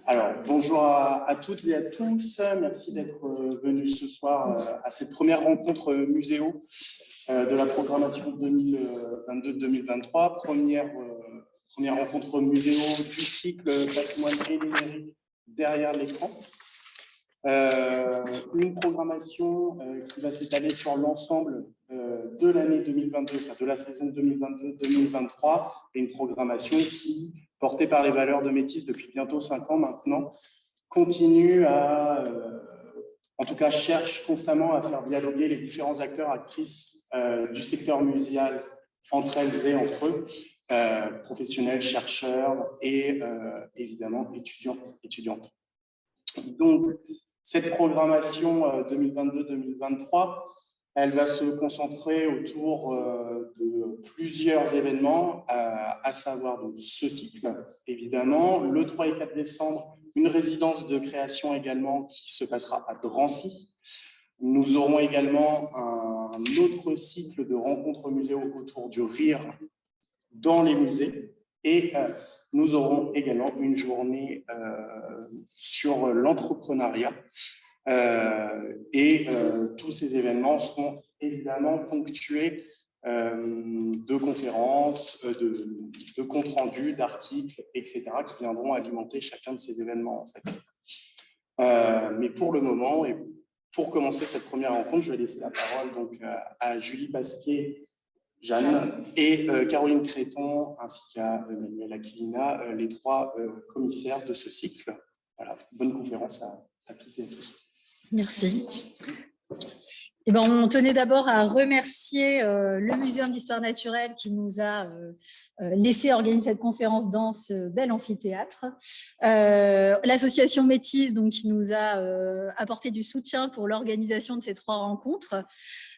Alors, bonjour à toutes et à tous. Merci d'être venus ce soir à cette première rencontre muséo de la programmation 2022-2023. Première rencontre muséo du cycle patrimoine et numérique derrière l'écran. Une programmation qui va s'étaler sur l'ensemble de l'année 2022, enfin de la saison 2022-2023, et une programmation qui, portée par les valeurs de Métis depuis bientôt 5 ans maintenant, continue à, en tout cas cherche constamment à faire dialoguer les différents acteurs, actrices du secteur muséal entre elles et entre eux, professionnels, chercheurs et évidemment étudiantes. Donc, cette programmation 2022-2023, elle va se concentrer autour de plusieurs événements, à savoir donc ce cycle, évidemment, le 3 et 4 décembre, une résidence de création également qui se passera à Drancy. Nous aurons également un autre cycle de rencontres muséo autour du rire dans les musées. Et nous aurons également une journée sur l'entrepreneuriat. Tous ces événements seront évidemment ponctués de conférences, de comptes rendus, d'articles, etc., qui viendront alimenter chacun de ces événements, en fait. Mais pour le moment, et pour commencer cette première rencontre, je vais laisser la parole donc, à Julie Pasquier, Jeanne et Caroline Créton, ainsi qu'à Emmanuel Aquilina, les 3 commissaires de ce cycle. Voilà, bonne conférence à toutes et à tous. Merci. Eh ben, on tenait d'abord à remercier le Muséum d'Histoire Naturelle qui nous a laissé organiser cette conférence dans ce bel amphithéâtre. L'association Métis, donc, qui nous a apporté du soutien pour l'organisation de ces 3 rencontres.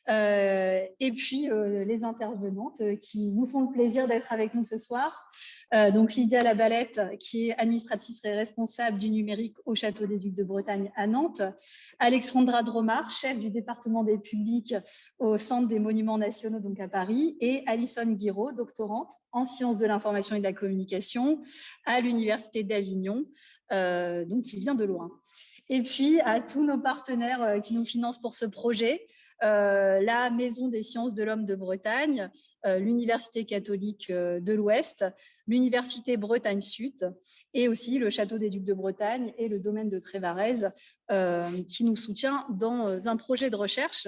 Et puis les intervenantes qui nous font le plaisir d'être avec nous ce soir. Donc Lydia Labalette, qui est administratrice et responsable du numérique au Château des Ducs de Bretagne à Nantes. Alexandra Dromard, chef du département des publics au Centre des Monuments Nationaux, donc à Paris. Et Alison Guiraud, doctorante en sciences de l'information et de la communication à l'Université d'Avignon, donc qui vient de loin. Et puis à tous nos partenaires qui nous financent pour ce projet, la Maison des sciences de l'homme de Bretagne, l'Université catholique de l'Ouest, l'Université Bretagne Sud et aussi le Château des Ducs de Bretagne et le domaine de Trévarez qui nous soutient dans un projet de recherche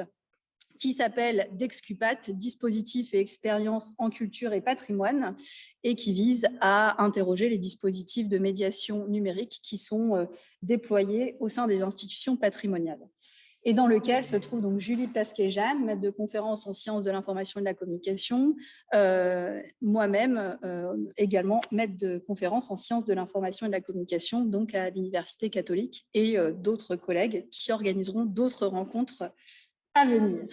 qui s'appelle DEXCUPAT, Dispositifs et expériences en culture et patrimoine, et qui vise à interroger les dispositifs de médiation numérique qui sont déployés au sein des institutions patrimoniales. Et dans lequel se trouve donc Julie Pasquier-Jeanne, maître de conférence en sciences de l'information et de la communication, moi-même également maître de conférence en sciences de l'information et de la communication, donc à l'Université catholique, et d'autres collègues qui organiseront d'autres rencontres à venir.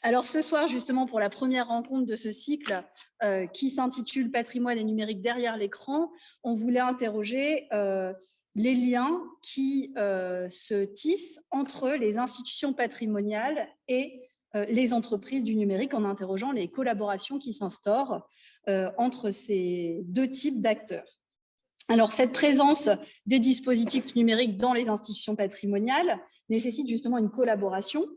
Alors ce soir, justement, pour la première rencontre de ce cycle qui s'intitule « Patrimoine et numérique derrière l'écran », on voulait interroger les liens qui se tissent entre les institutions patrimoniales et les entreprises du numérique en interrogeant les collaborations qui s'instaurent entre ces 2 types d'acteurs. Alors, cette présence des dispositifs numériques dans les institutions patrimoniales nécessite justement une collaboration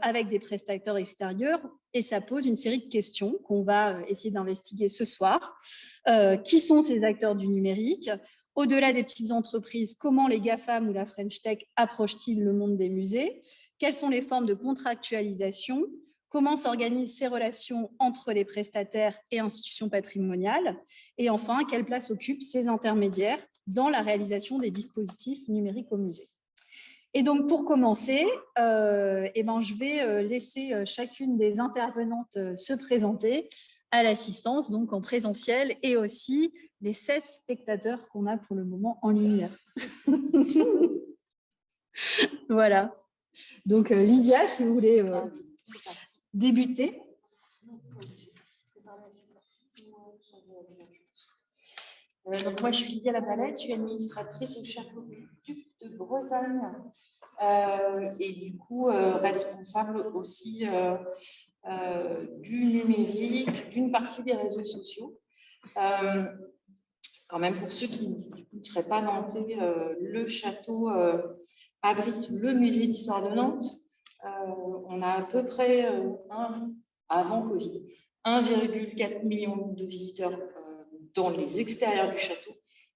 avec des prestataires extérieurs et ça pose une série de questions qu'on va essayer d'investiguer ce soir. Qui sont ces acteurs du numérique ? Au-delà des petites entreprises, comment les GAFAM ou la French Tech approchent-ils le monde des musées? Quelles sont les formes de contractualisation? Comment s'organisent ces relations entre les prestataires et institutions patrimoniales? Et enfin, quelle place occupent ces intermédiaires dans la réalisation des dispositifs numériques au musée? Et donc, pour commencer, je vais laisser chacune des intervenantes se présenter à l'assistance, donc en présentiel, et aussi les 16 spectateurs qu'on a pour le moment en ligne. Voilà. Donc, Lydia, si vous voulez débuter. Donc moi, je suis Lydia Labalette, je suis administratrice au Château des Ducs de Bretagne et du coup responsable aussi du numérique, d'une partie des réseaux sociaux. quand même pour ceux qui ne seraient pas nantais, le château abrite le musée d'histoire de Nantes. On a à peu près, avant Covid, 1,4 million de visiteurs dans les extérieurs du château.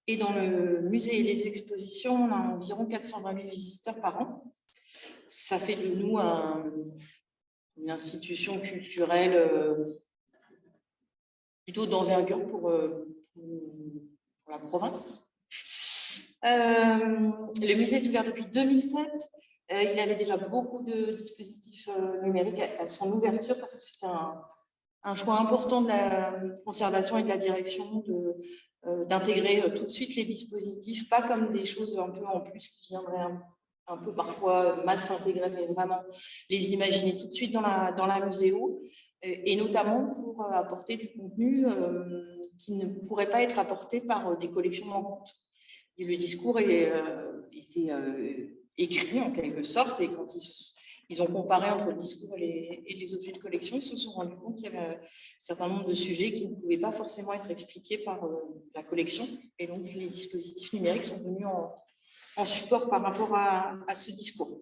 Et dans le musée et les expositions, on a environ 420 000 visiteurs par an. Ça fait de nous une institution culturelle plutôt d'envergure pour la province. Le musée est ouvert depuis 2007. Il avait déjà beaucoup de dispositifs numériques à son ouverture parce que c'était un choix important de la conservation et de la direction d'intégrer tout de suite les dispositifs, pas comme des choses un peu en plus qui viendraient un peu parfois mal s'intégrer, mais vraiment les imaginer tout de suite dans la muséo, et notamment pour apporter du contenu qui ne pourrait pas être apporté par des collections manquantes. Et le discours était écrit en quelque sorte, et quand ils ont comparé entre le discours et les objets de collection, ils se sont rendus compte qu'il y avait un certain nombre de sujets qui ne pouvaient pas forcément être expliqués par la collection, et donc les dispositifs numériques sont venus en support par rapport à ce discours.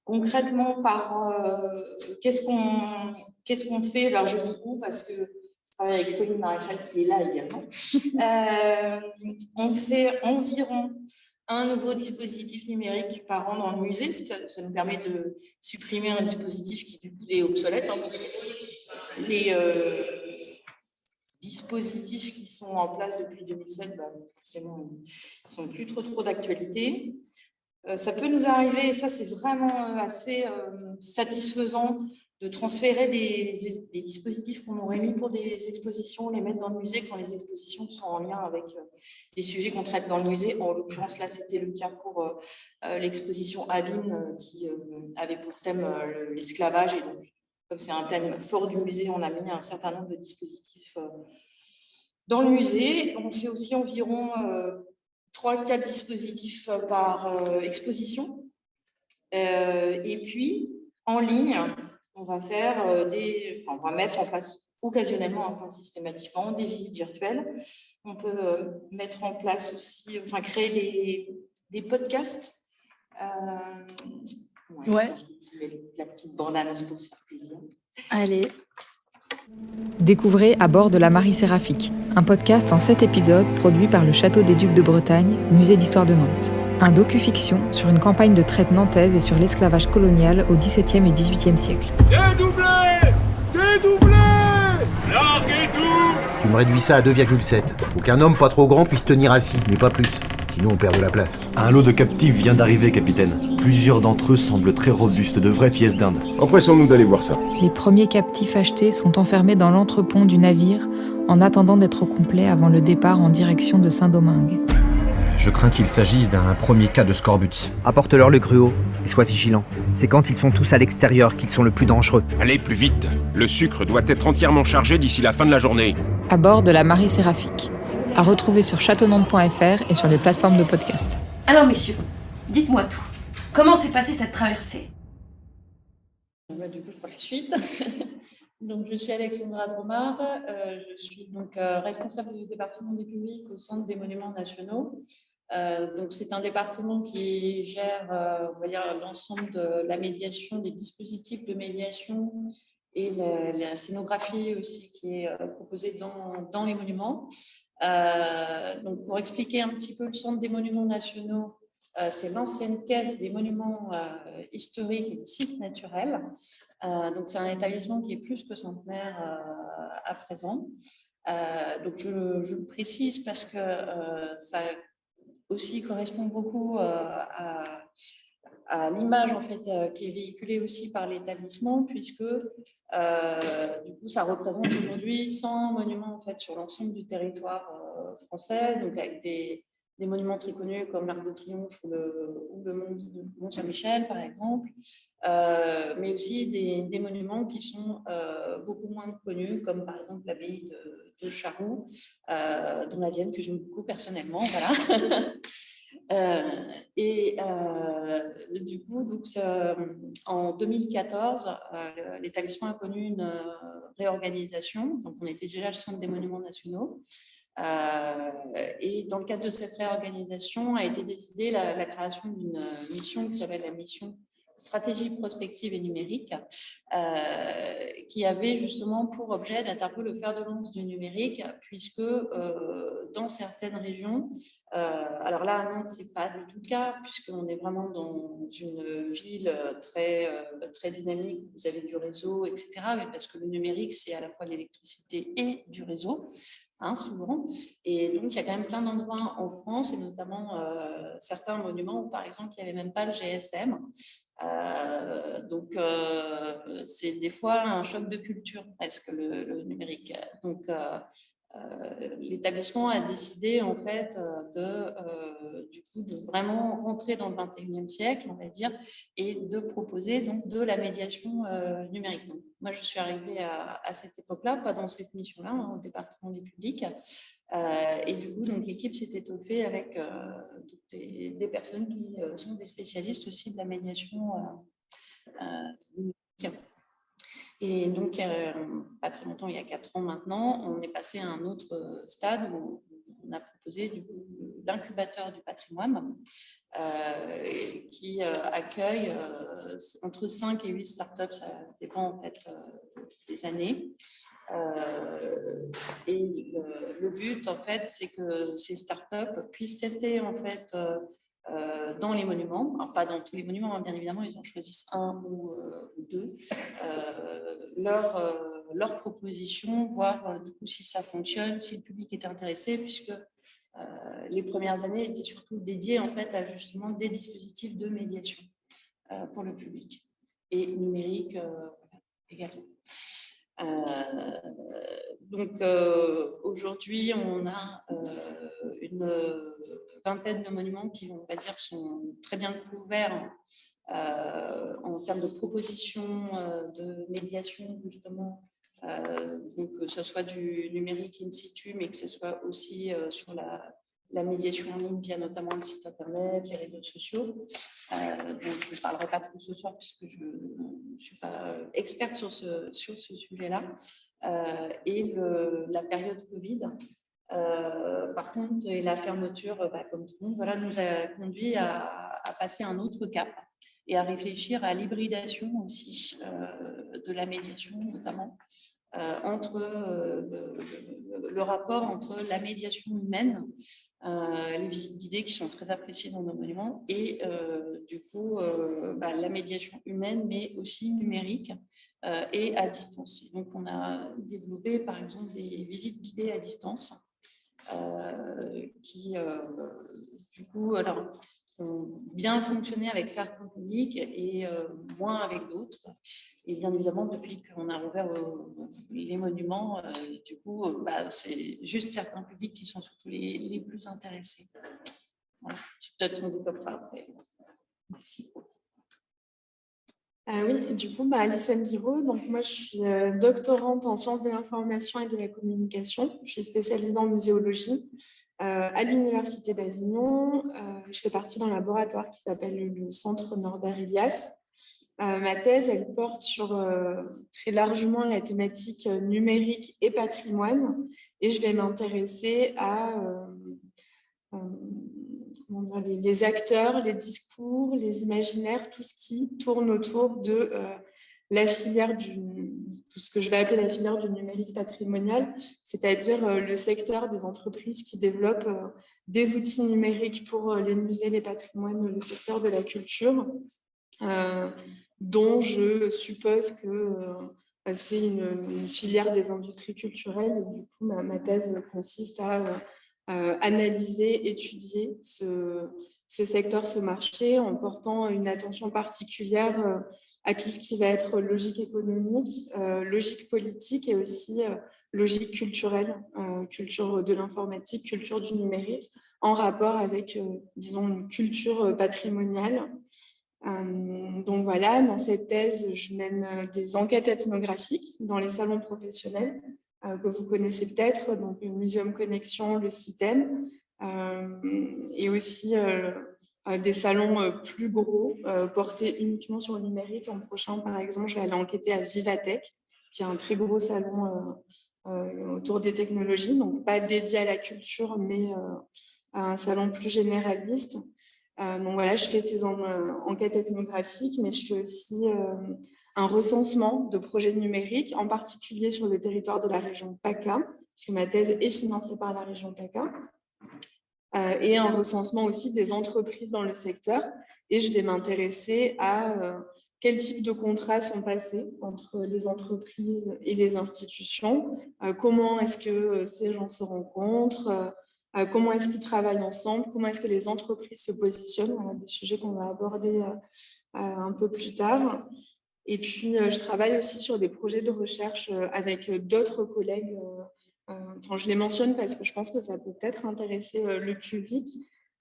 Concrètement, qu'est-ce qu'on fait? Alors je dis on parce que je travaille avec Pauline Maréchal qui est là également. On fait environ un nouveau dispositif numérique par an dans le musée. Ça nous permet de supprimer un dispositif qui du coup est obsolète, parce que les dispositifs qui sont en place depuis 2007, forcément, ils sont plus trop d'actualité. Ça peut nous arriver, et ça c'est vraiment assez satisfaisant, de transférer des dispositifs qu'on aurait mis pour des expositions, les mettre dans le musée quand les expositions sont en lien avec les sujets qu'on traite dans le musée. En l'occurrence, là, c'était le cas pour l'exposition Abîme qui avait pour thème l'esclavage. Et donc, comme c'est un thème fort du musée, on a mis un certain nombre de dispositifs dans le musée. On fait aussi environ 3-4 dispositifs par exposition. Et puis, en ligne, on va on va mettre en place occasionnellement, pas systématiquement, des visites virtuelles. On peut mettre en place aussi, créer des podcasts. Ouais. La petite bande-annonce pour se faire plaisir. Allez. Découvrez À bord de la Marie Séraphique, un podcast en 7 épisodes produit par le Château des Ducs de Bretagne, musée d'histoire de Nantes. Un docu-fiction sur une campagne de traite nantaise et sur l'esclavage colonial au XVIIe et XVIIIe siècle. Dédoublez! Dédoublez! Larguez tout! Tu me réduis ça à 2,7. Faut qu'un homme pas trop grand puisse tenir assis, mais pas plus. Sinon on perd de la place. Un lot de captifs vient d'arriver, capitaine. Plusieurs d'entre eux semblent très robustes, de vraies pièces d'Inde. Empressons-nous d'aller voir ça. Les premiers captifs achetés sont enfermés dans l'entrepont du navire en attendant d'être au complet avant le départ en direction de Saint-Domingue. Je crains qu'il s'agisse d'un premier cas de scorbut. Apporte-leur le gruau et sois vigilant. C'est quand ils sont tous à l'extérieur qu'ils sont le plus dangereux. Allez, plus vite. Le sucre doit être entièrement chargé d'ici la fin de la journée. À bord de la Marie Séraphique. À retrouver sur châteaunantes.fr et sur les plateformes de podcast. Alors messieurs, dites-moi tout. Comment s'est passée cette traversée? Du coup, je prends la suite. Donc, je suis Alexandra Dromard. Je suis donc responsable du département des publics au Centre des monuments nationaux. Donc, c'est un département qui gère, on va dire, l'ensemble de la médiation, des dispositifs de médiation et la scénographie aussi qui est proposée dans les monuments. Donc, pour expliquer un petit peu le Centre des monuments nationaux, c'est l'ancienne caisse des monuments historiques et des sites naturels. Donc, c'est un établissement qui est plus que centenaire à présent. Donc, je le précise parce que ça aussi correspond beaucoup à l'image en fait qui est véhiculée aussi par l'établissement, puisque du coup, ça représente aujourd'hui 100 monuments en fait sur l'ensemble du territoire français, donc avec des monuments très connus comme l'Arc de Triomphe ou le Mont Saint-Michel, par exemple, mais aussi des monuments qui sont beaucoup moins connus, comme par exemple l'abbaye de Charroux, dans la Vienne, que j'aime beaucoup personnellement. Voilà. Du coup, donc, en 2014, l'établissement a connu une réorganisation. Donc, on était déjà le Centre des monuments nationaux. Et dans le cadre de cette réorganisation, a été décidée la création d'une mission qui s'appelle la mission stratégie prospective et numérique, qui avait justement pour objet d'être un peu le fer de lance du numérique, puisque dans certaines régions, alors là à Nantes c'est pas du tout le cas, puisqu'on est vraiment dans une ville très dynamique, vous avez du réseau, etc. Mais parce que le numérique c'est à la fois l'électricité et du réseau, souvent. Et donc il y a quand même plein d'endroits en France, et notamment certains monuments où par exemple il n'y avait même pas le GSM. Donc, c'est des fois un choc de culture, presque, le numérique. Donc, l'établissement a décidé, en fait, du coup, de vraiment rentrer dans le 21e siècle, on va dire, et de proposer donc, de la médiation numérique. Donc, moi, je suis arrivée à cette époque-là, pas dans cette mission-là, au département des publics. Et du coup, donc l'équipe s'est étoffée avec des personnes qui sont des spécialistes aussi de la médiation numérique. Et donc, pas très longtemps, il y a 4 ans maintenant, on est passé à un autre stade où on a proposé du coup, l'incubateur du patrimoine qui accueille entre 5 et 8 startups, ça dépend en fait des années. Et le but, en fait, c'est que ces startups puissent tester, en fait, dans les monuments, alors pas dans tous les monuments, bien évidemment, ils en choisissent un ou deux, leur proposition, voir du coup si ça fonctionne, si le public est intéressé, puisque les premières années étaient surtout dédiées, en fait, à justement des dispositifs de médiation pour le public et numérique également. Donc aujourd'hui, on a une vingtaine de monuments qui, on va dire, sont très bien couverts en termes de propositions de médiation, justement, donc que ce soit du numérique in situ, mais que ce soit aussi sur la médiation en ligne via notamment le site internet, les réseaux sociaux. Donc je ne parlerai pas trop ce soir puisque je ne suis pas experte sur ce sujet-là. Et la période Covid, par contre, et la fermeture, comme tout le monde, voilà, nous a conduit à passer un autre cap et à réfléchir à l'hybridation aussi de la médiation, notamment entre le rapport entre la médiation humaine, les visites guidées qui sont très appréciées dans nos monuments et du coup la médiation humaine mais aussi numérique et à distance. Donc on a développé par exemple des visites guidées à distance qui du coup ont bien fonctionné avec certains publics et moins avec d'autres. Et bien évidemment, depuis qu'on a ouvert les monuments, du coup, c'est juste certains publics qui sont surtout les plus intéressés. Voilà. Peut-être on développera après. Merci. Oui, du coup, Alice Guiraud. Donc moi, je suis doctorante en sciences de l'information et de la communication. Je suis spécialisée en muséologie à l'Université d'Avignon. Je fais partie d'un laboratoire qui s'appelle le Centre Norbert Elias. Ma thèse, elle porte sur très largement la thématique numérique et patrimoine. Et je vais m'intéresser à les acteurs, les discours, les imaginaires, tout ce qui tourne autour de la filière tout ce que je vais appeler la filière du numérique patrimonial, c'est-à-dire le secteur des entreprises qui développent des outils numériques pour les musées, les patrimoines, le secteur de la culture, dont je suppose que c'est une filière des industries culturelles. Et du coup, ma thèse consiste à analyser, étudier ce secteur, ce marché, en portant une attention particulière à tout ce qui va être logique économique, logique politique et aussi logique culturelle, culture de l'informatique, culture du numérique, en rapport avec, disons, une culture patrimoniale. Donc voilà, dans cette thèse, je mène des enquêtes ethnographiques dans les salons professionnels que vous connaissez peut-être, donc le Muséum Connexion, le CITEM, et aussi des salons plus gros, portés uniquement sur le numérique. En prochain, par exemple, je vais aller enquêter à Vivatech, qui est un très gros salon autour des technologies, donc pas dédié à la culture, mais un salon plus généraliste. Donc voilà, je fais ces enquêtes ethnographiques, mais je fais aussi un recensement de projets numériques, en particulier sur le territoire de la région PACA, puisque ma thèse est financée par la région PACA, et un recensement aussi des entreprises dans le secteur. Et je vais m'intéresser à quel type de contrats sont passés entre les entreprises et les institutions, comment est-ce que ces gens se rencontrent, comment est-ce qu'ils travaillent ensemble, comment est-ce que les entreprises se positionnent, voilà, des sujets qu'on va aborder un peu plus tard. Et puis, je travaille aussi sur des projets de recherche avec d'autres collègues. Enfin, je les mentionne parce que je pense que ça peut peut-être intéresser le public.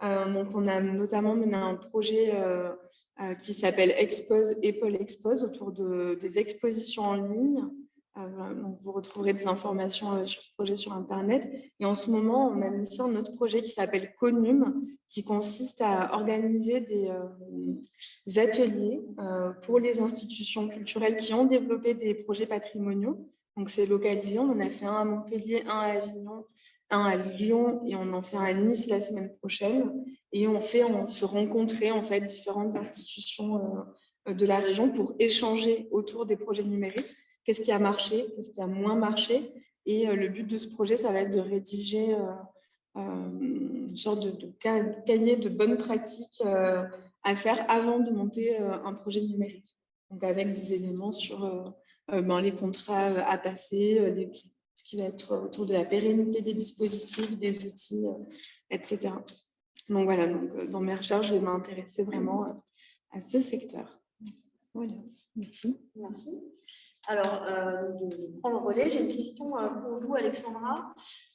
Donc, on a notamment mené un projet qui s'appelle Expose et Pôle Expose autour des expositions en ligne. Donc, vous retrouverez des informations sur ce projet sur Internet. Et en ce moment, on a lancé un autre projet qui s'appelle Conum, qui consiste à organiser des ateliers pour les institutions culturelles qui ont développé des projets patrimoniaux. Donc, c'est localisé. On en a fait un à Montpellier, un à Avignon, un à Lyon et on en fait un à Nice la semaine prochaine. Et on se rencontrer en fait différentes institutions de la région pour échanger autour des projets numériques. Qu'est-ce qui a marché, qu'est-ce qui a moins marché. Et le but de ce projet, ça va être de rédiger une sorte de cahier de bonnes pratiques à faire avant de monter un projet numérique. Donc avec des éléments sur les contrats à passer, ce qui va être autour de la pérennité des dispositifs, des outils, etc. Donc voilà, dans mes recherches, je vais m'intéresser vraiment à ce secteur. Voilà, merci. Merci. Alors, je prends le relais. J'ai une question pour vous, Alexandra.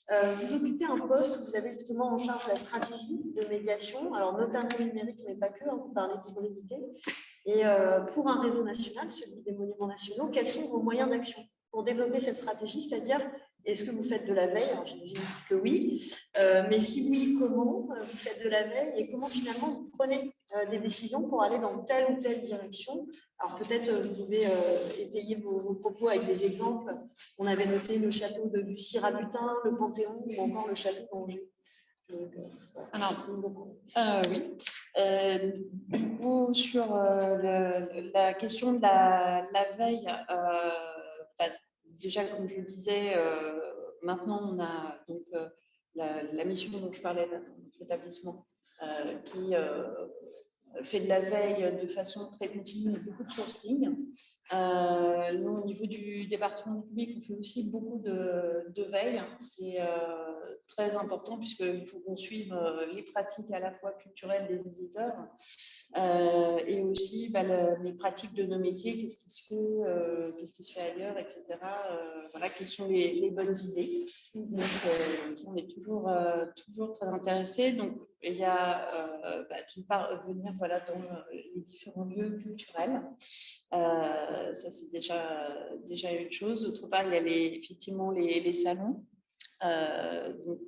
Vous occupez un poste où vous avez justement en charge la stratégie de médiation, alors notamment numérique, mais pas que, vous parlez d'hybridité. Et pour un réseau national, celui des monuments nationaux, quels sont vos moyens d'action pour développer cette stratégie? C'est-à-dire, est-ce que vous faites de la veille? Alors, j'imagine que oui. Mais si oui, comment vous faites de la veille et comment finalement vous prenez des décisions pour aller dans telle ou telle direction? Alors peut-être vous pouvez étayer vos propos avec des exemples. On avait noté le château de Bussy-Rabutin, le Panthéon ou encore le château d'Angers. Alors, oui. Du coup, sur la question de la veille, déjà, comme je le disais, maintenant, on a donc la mission dont je parlais dans notre établissement qui fait de la veille de façon très continue et beaucoup de sourcing. Nous, au niveau du département du public, on fait aussi beaucoup de veille. C'est très important puisqu'il faut qu'on suive les pratiques à la fois culturelles des visiteurs et aussi les pratiques de nos métiers, qu'est-ce qui se fait ailleurs, etc. Voilà, quelles sont les bonnes idées. Donc, on est toujours très intéressés. Donc, il y a d'une part venir dans les différents lieux culturels. Ça, c'est déjà une chose. D'autre part, il y a effectivement les salons. Donc,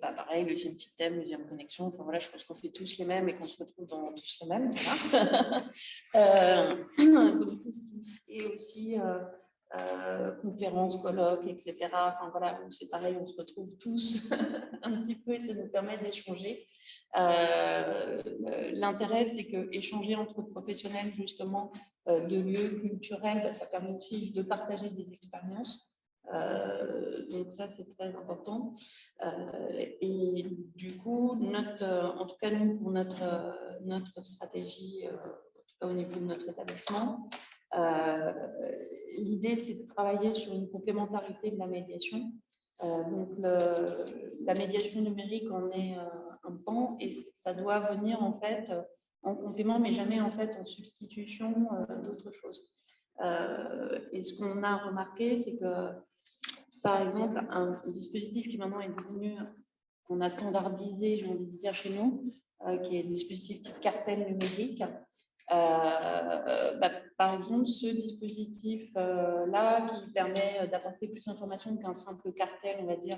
pareil, le deuxième type thème, deuxième connexion. Enfin, voilà, je pense qu'on fait tous les mêmes et qu'on se retrouve dans tous les mêmes. Voilà. Et aussi conférences, colloques, etc. Enfin, voilà, c'est pareil, on se retrouve tous un petit peu et ça nous permet d'échanger. L'intérêt, c'est qu'échanger entre professionnels, justement, de lieux culturels, ça permet aussi de partager des expériences. Donc ça, c'est très important. Et du coup, en tout cas, nous, pour notre stratégie, en tout cas au niveau de notre établissement, l'idée, c'est de travailler sur une complémentarité de la médiation. Donc, la médiation numérique en est un pan et ça doit venir en fait en complément, mais jamais en fait en substitution d'autres choses. Et ce qu'on a remarqué, c'est que, par exemple, un dispositif qui maintenant est devenu, qu'on a standardisé, j'ai envie de dire chez nous, qui est le dispositif type cartel numérique. Par exemple, ce dispositif-là qui permet d'apporter plus d'informations qu'un simple cartel, on va dire,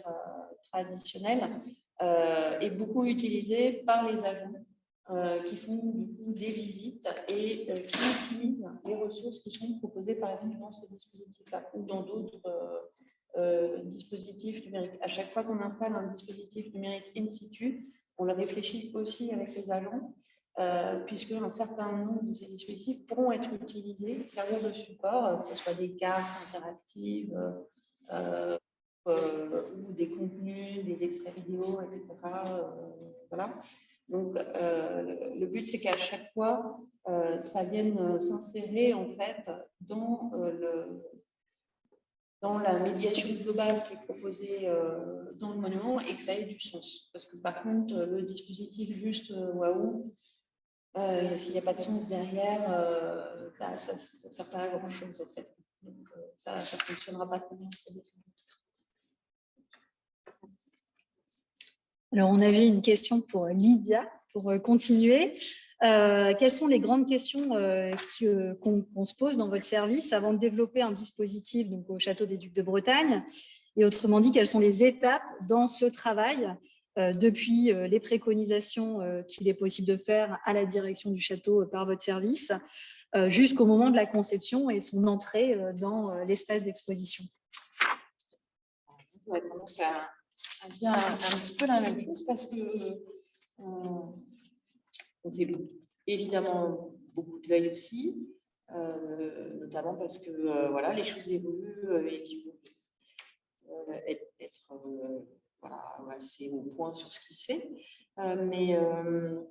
traditionnel, est beaucoup utilisé par les agents qui font du coup des visites et qui utilisent les ressources qui sont proposées par exemple dans ce dispositif-là ou dans d'autres dispositif numérique. À chaque fois qu'on installe un dispositif numérique in situ, on le réfléchit aussi avec les agents, puisque un certain nombre de ces dispositifs pourront être utilisés, servir de support, que ce soit des cartes interactives ou des contenus, des extraits vidéo, etc. Voilà. Donc, le but, c'est qu'à chaque fois, ça vienne s'insérer en fait dans la médiation globale qui est proposée dans le monument et que ça ait du sens. Parce que par contre, le dispositif juste waouh, s'il n'y a pas de sens derrière, ça ne sert pas à grand-chose en fait. Donc, ça ne fonctionnera pas très bien. Alors, on avait une question pour Lydia, pour continuer. Quelles sont les grandes questions qu'on se pose dans votre service avant de développer un dispositif donc, au Château des Ducs de Bretagne? Et autrement dit, quelles sont les étapes dans ce travail depuis les préconisations qu'il est possible de faire à la direction du château par votre service jusqu'au moment de la conception et son entrée dans l'espace d'exposition? On va commencer à dire un petit peu la même chose parce que on fait évidemment beaucoup de veille aussi, notamment parce que voilà, les choses évoluent et qu'il faut être assez au point sur ce qui se fait, mais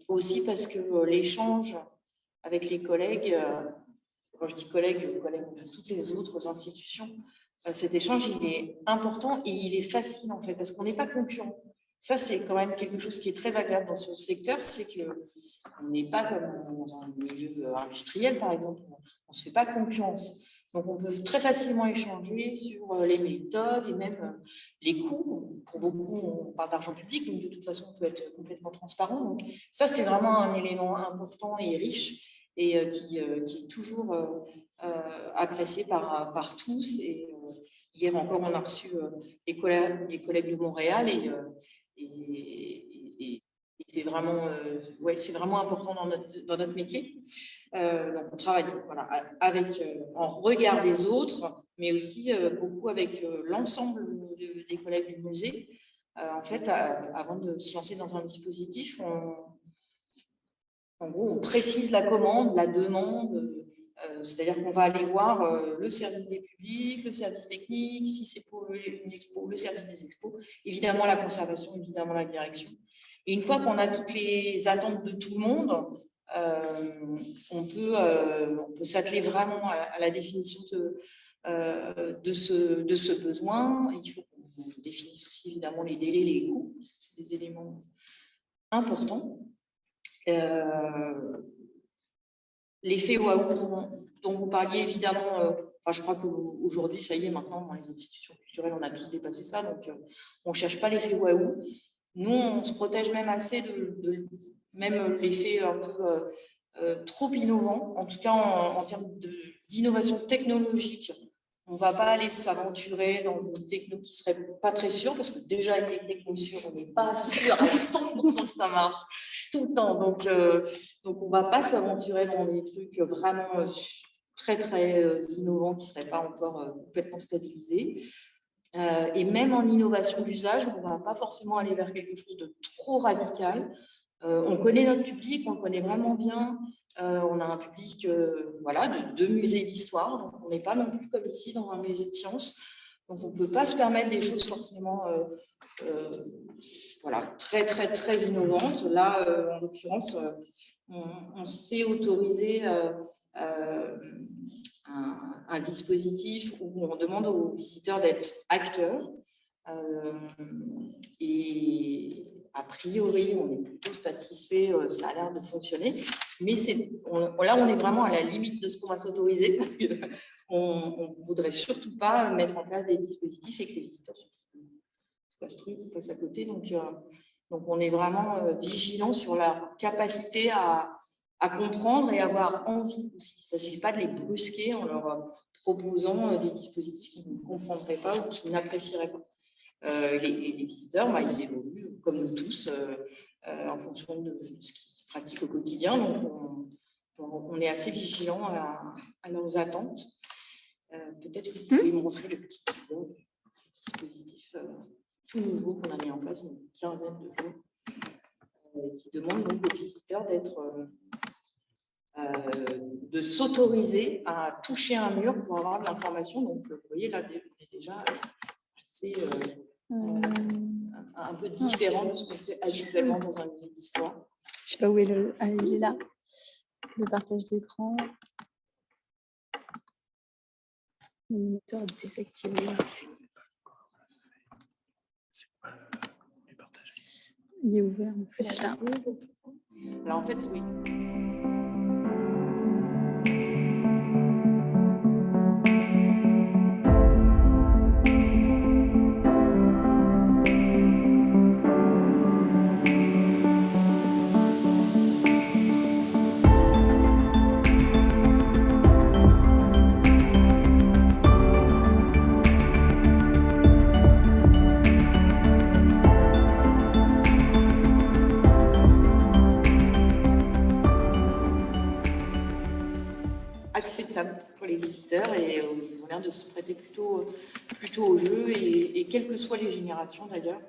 aussi parce que l'échange avec les collègues, quand je dis collègues de toutes les autres institutions, cet échange, il est important et il est facile en fait, parce qu'on n'est pas concurrents. Ça, c'est quand même quelque chose qui est très agréable dans ce secteur, c'est qu'on n'est pas comme dans un milieu industriel, par exemple, on ne se fait pas concurrence. Donc, on peut très facilement échanger sur les méthodes et même les coûts. Pour beaucoup, on parle d'argent public, donc de toute façon, on peut être complètement transparent. Donc, ça, c'est vraiment un élément important et riche et qui est toujours apprécié par tous. Et hier encore, on a reçu les collègues de Montréal et c'est vraiment important dans notre métier. Donc on travaille en regard des autres, mais aussi beaucoup avec l'ensemble des collègues du musée. En fait, avant de se lancer dans un dispositif, en gros, on précise la commande, la demande. C'est-à-dire qu'on va aller voir le service des publics, le service technique, si c'est pour une expo, le service des expos, évidemment la conservation, évidemment la direction. Et une fois qu'on a toutes les attentes de tout le monde, on peut s'atteler vraiment à la définition de ce besoin. Il faut qu'on définisse aussi évidemment les délais, les coûts, parce que c'est des éléments importants. L'effet waouh dont vous parliez, évidemment, je crois qu'aujourd'hui, ça y est, maintenant, dans les institutions culturelles, on a tous dépassé ça, donc on ne cherche pas l'effet waouh. Nous, on se protège même assez de même l'effet un peu trop innovant, en tout cas en termes d'innovation technologique. On ne va pas aller s'aventurer dans une techno qui ne serait pas très sûre, parce que déjà, avec les technos sûrs, on n'est pas sûr à 100% que ça marche tout le temps. Donc on ne va pas s'aventurer dans des trucs vraiment très, très innovants qui ne seraient pas encore complètement stabilisés. Et même en innovation d'usage, on ne va pas forcément aller vers quelque chose de trop radical. On connaît notre public, on le connaît vraiment bien. On a un public de musées d'histoire, donc on n'est pas non plus comme ici dans un musée de sciences. Donc on ne peut pas se permettre des choses forcément très, très, très innovantes. Là, en l'occurrence, on s'est autorisé un dispositif où on demande aux visiteurs d'être acteurs. Et a priori, on est plutôt satisfait, ça a l'air de fonctionner. Mais là, on est vraiment à la limite de ce qu'on va s'autoriser parce qu'on ne voudrait surtout pas mettre en place des dispositifs et que les visiteurs passent à côté. Donc, on est vraiment vigilant sur la capacité à comprendre et avoir envie aussi. Il ne s'agit pas de les brusquer en leur proposant des dispositifs qu'ils ne comprendraient pas ou qu'ils n'apprécieraient pas. Les visiteurs, ils évoluent comme nous tous en fonction de ce qu'ils pratiquent au quotidien. Donc, on est assez vigilant à leurs attentes. Peut-être que vous pouvez me montrer le petit teaser. dispositif tout nouveau qu'on a mis en place il y a une quinzaine de jours, qui demande donc aux visiteurs de s'autoriser à toucher un mur pour avoir de l'information. Donc, vous voyez, là, on est déjà assez un peu différent de ce qu'on fait habituellement dans un musée d'histoire. Je ne sais pas où est le... Ah, il est là. Le partage d'écran. Le moniteur est désactivé. Je ne sais pas comment ça se fait. C'est quoi les partages? Il est ouvert en plus là. Là, en fait, oui. Acceptable pour les visiteurs et ils ont l'air de se prêter plutôt au jeu et quelles que soient les générations d'ailleurs.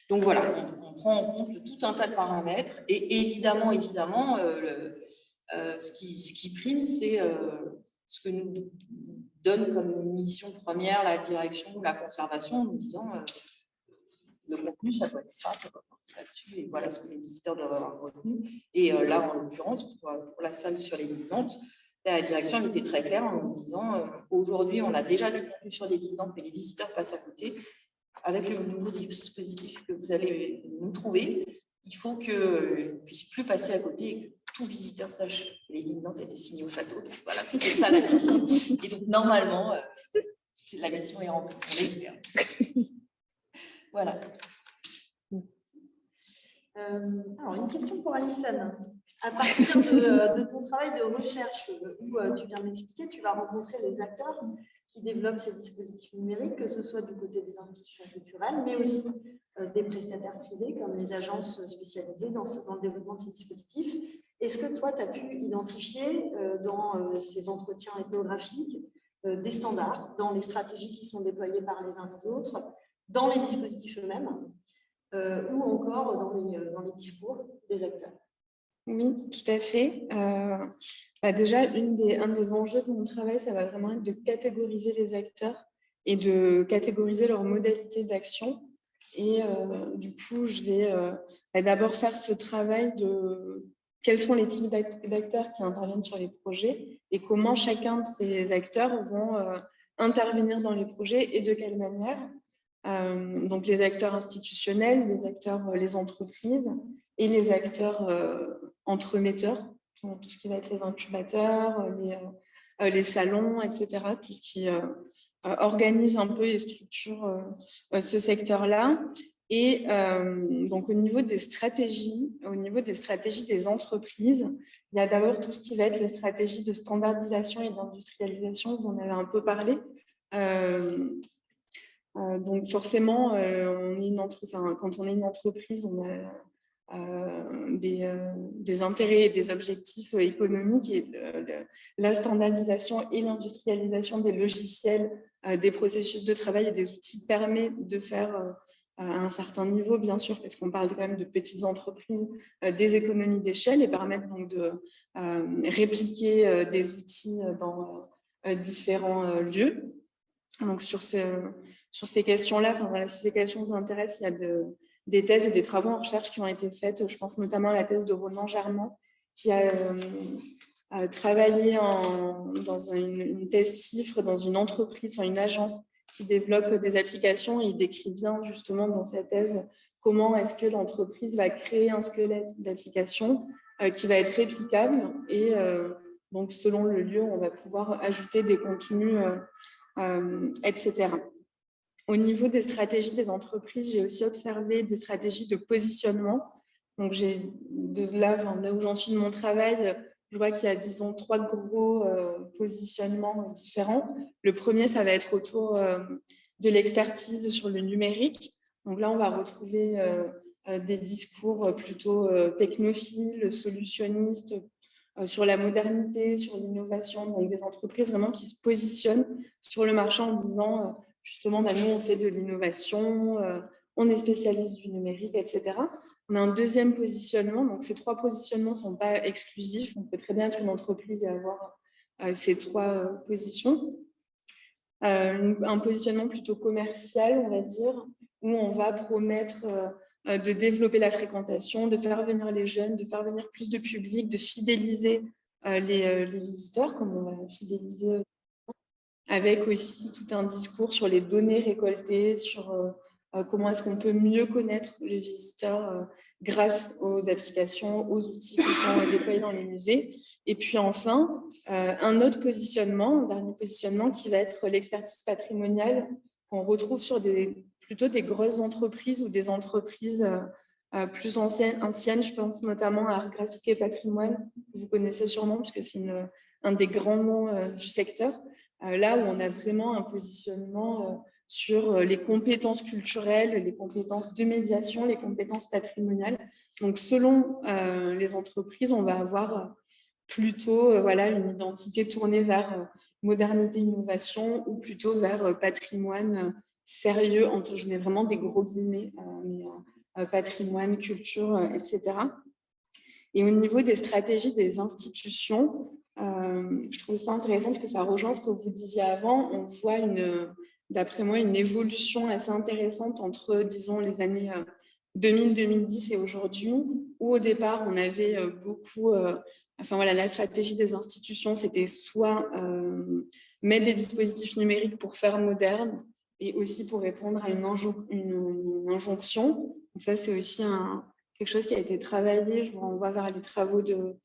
Donc voilà, on prend en compte tout un tas de paramètres et évidemment, ce qui prime, c'est ce que nous donne comme mission première la direction ou la conservation en nous disant le contenu, ça doit être ça doit porter là-dessus, et voilà ce que les visiteurs doivent avoir retenu. Et là, en l'occurrence, pour la salle sur les guides Nantes, la direction était très claire en nous disant aujourd'hui, on a déjà du contenu sur les guides Nantes, mais les visiteurs passent à côté. Avec le nouveau dispositif que vous allez nous trouver, il faut qu'ils ne puissent plus passer à côté et que tout visiteur sache que les guides Nantes étaient signés au château. Donc voilà, c'était ça la mission. Et donc, normalement, la mission est remplie, on l'espère. Voilà. Alors, une question pour Alison. À partir de ton travail de recherche, où tu viens m'expliquer, tu vas rencontrer les acteurs qui développent ces dispositifs numériques, que ce soit du côté des institutions culturelles, mais aussi des prestataires privés, comme les agences spécialisées dans le développement de ces dispositifs. Est-ce que toi, tu as pu identifier dans ces entretiens ethnographiques des standards, dans les stratégies qui sont déployées par les uns les autres, dans les dispositifs eux-mêmes, ou encore dans les discours des acteurs? Oui, tout à fait. Déjà, un des enjeux de mon travail, ça va vraiment être de catégoriser les acteurs et de catégoriser leurs modalités d'action. Et du coup, je vais d'abord faire ce travail de quels sont les types d'acteurs qui interviennent sur les projets et comment chacun de ces acteurs vont intervenir dans les projets et de quelle manière. Donc les acteurs institutionnels, les entreprises et les acteurs entremetteurs, tout ce qui va être les incubateurs, les salons, etc., tout ce qui organise un peu et structure ce secteur-là. Et donc au niveau des stratégies des entreprises, il y a d'abord tout ce qui va être les stratégies de standardisation et d'industrialisation, vous en avez un peu parlé. Donc forcément, quand on est une entreprise, on a des intérêts et des objectifs économiques, et la standardisation et l'industrialisation des logiciels, des processus de travail et des outils permet de faire à un certain niveau, bien sûr, parce qu'on parle quand même de petites entreprises, des économies d'échelle et permettent donc de répliquer des outils dans différents lieux. Donc sur ces questions-là, voilà, si ces questions vous intéressent, il y a des thèses et des travaux en recherche qui ont été faites. Je pense notamment à la thèse de Ronan Germain, qui a travaillé dans une thèse CIFRE, dans une entreprise, une agence qui développe des applications. Et il décrit bien justement dans sa thèse comment est-ce que l'entreprise va créer un squelette d'application qui va être réplicable. Et donc, selon le lieu, on va pouvoir ajouter des contenus, etc. Au niveau des stratégies des entreprises, j'ai aussi observé des stratégies de positionnement. Donc, là où j'en suis de mon travail, je vois qu'il y a, disons, 3 gros positionnements différents. Le premier, ça va être autour de l'expertise sur le numérique. Donc là, on va retrouver des discours plutôt technophiles, solutionnistes, sur la modernité, sur l'innovation, donc des entreprises vraiment qui se positionnent sur le marché en disant justement, nous, on fait de l'innovation, on est spécialiste du numérique, etc. On a un deuxième positionnement, donc ces 3 positionnements ne sont pas exclusifs, on peut très bien être une entreprise et avoir ces 3 positions. Un positionnement plutôt commercial, on va dire, où on va promettre de développer la fréquentation, de faire venir les jeunes, de faire venir plus de public, de fidéliser les visiteurs, comme on va fidéliser, avec aussi tout un discours sur les données récoltées, sur comment est-ce qu'on peut mieux connaître le visiteur grâce aux applications, aux outils qui sont déployés dans les musées. Et puis enfin, un autre positionnement, un dernier positionnement qui va être l'expertise patrimoniale qu'on retrouve sur plutôt des grosses entreprises ou des entreprises plus anciennes. Je pense notamment à Art Graphique et Patrimoine, que vous connaissez sûrement, puisque c'est un des grands noms du secteur. Là où on a vraiment un positionnement sur les compétences culturelles, les compétences de médiation, les compétences patrimoniales. Donc, selon les entreprises, on va avoir plutôt une identité tournée vers modernité, innovation, ou plutôt vers patrimoine sérieux, je mets vraiment des gros guillemets, patrimoine, culture, etc. Et au niveau des stratégies des institutions, je trouve ça intéressant parce que ça rejoint ce que vous disiez avant. On voit, d'après moi, une évolution assez intéressante entre, disons, les années 2000-2010 et aujourd'hui, où au départ, on avait beaucoup... la stratégie des institutions, c'était soit mettre des dispositifs numériques pour faire moderne et aussi pour répondre à une injonction. Donc ça, c'est aussi quelque chose qui a été travaillé. Je vous renvoie vers les travaux de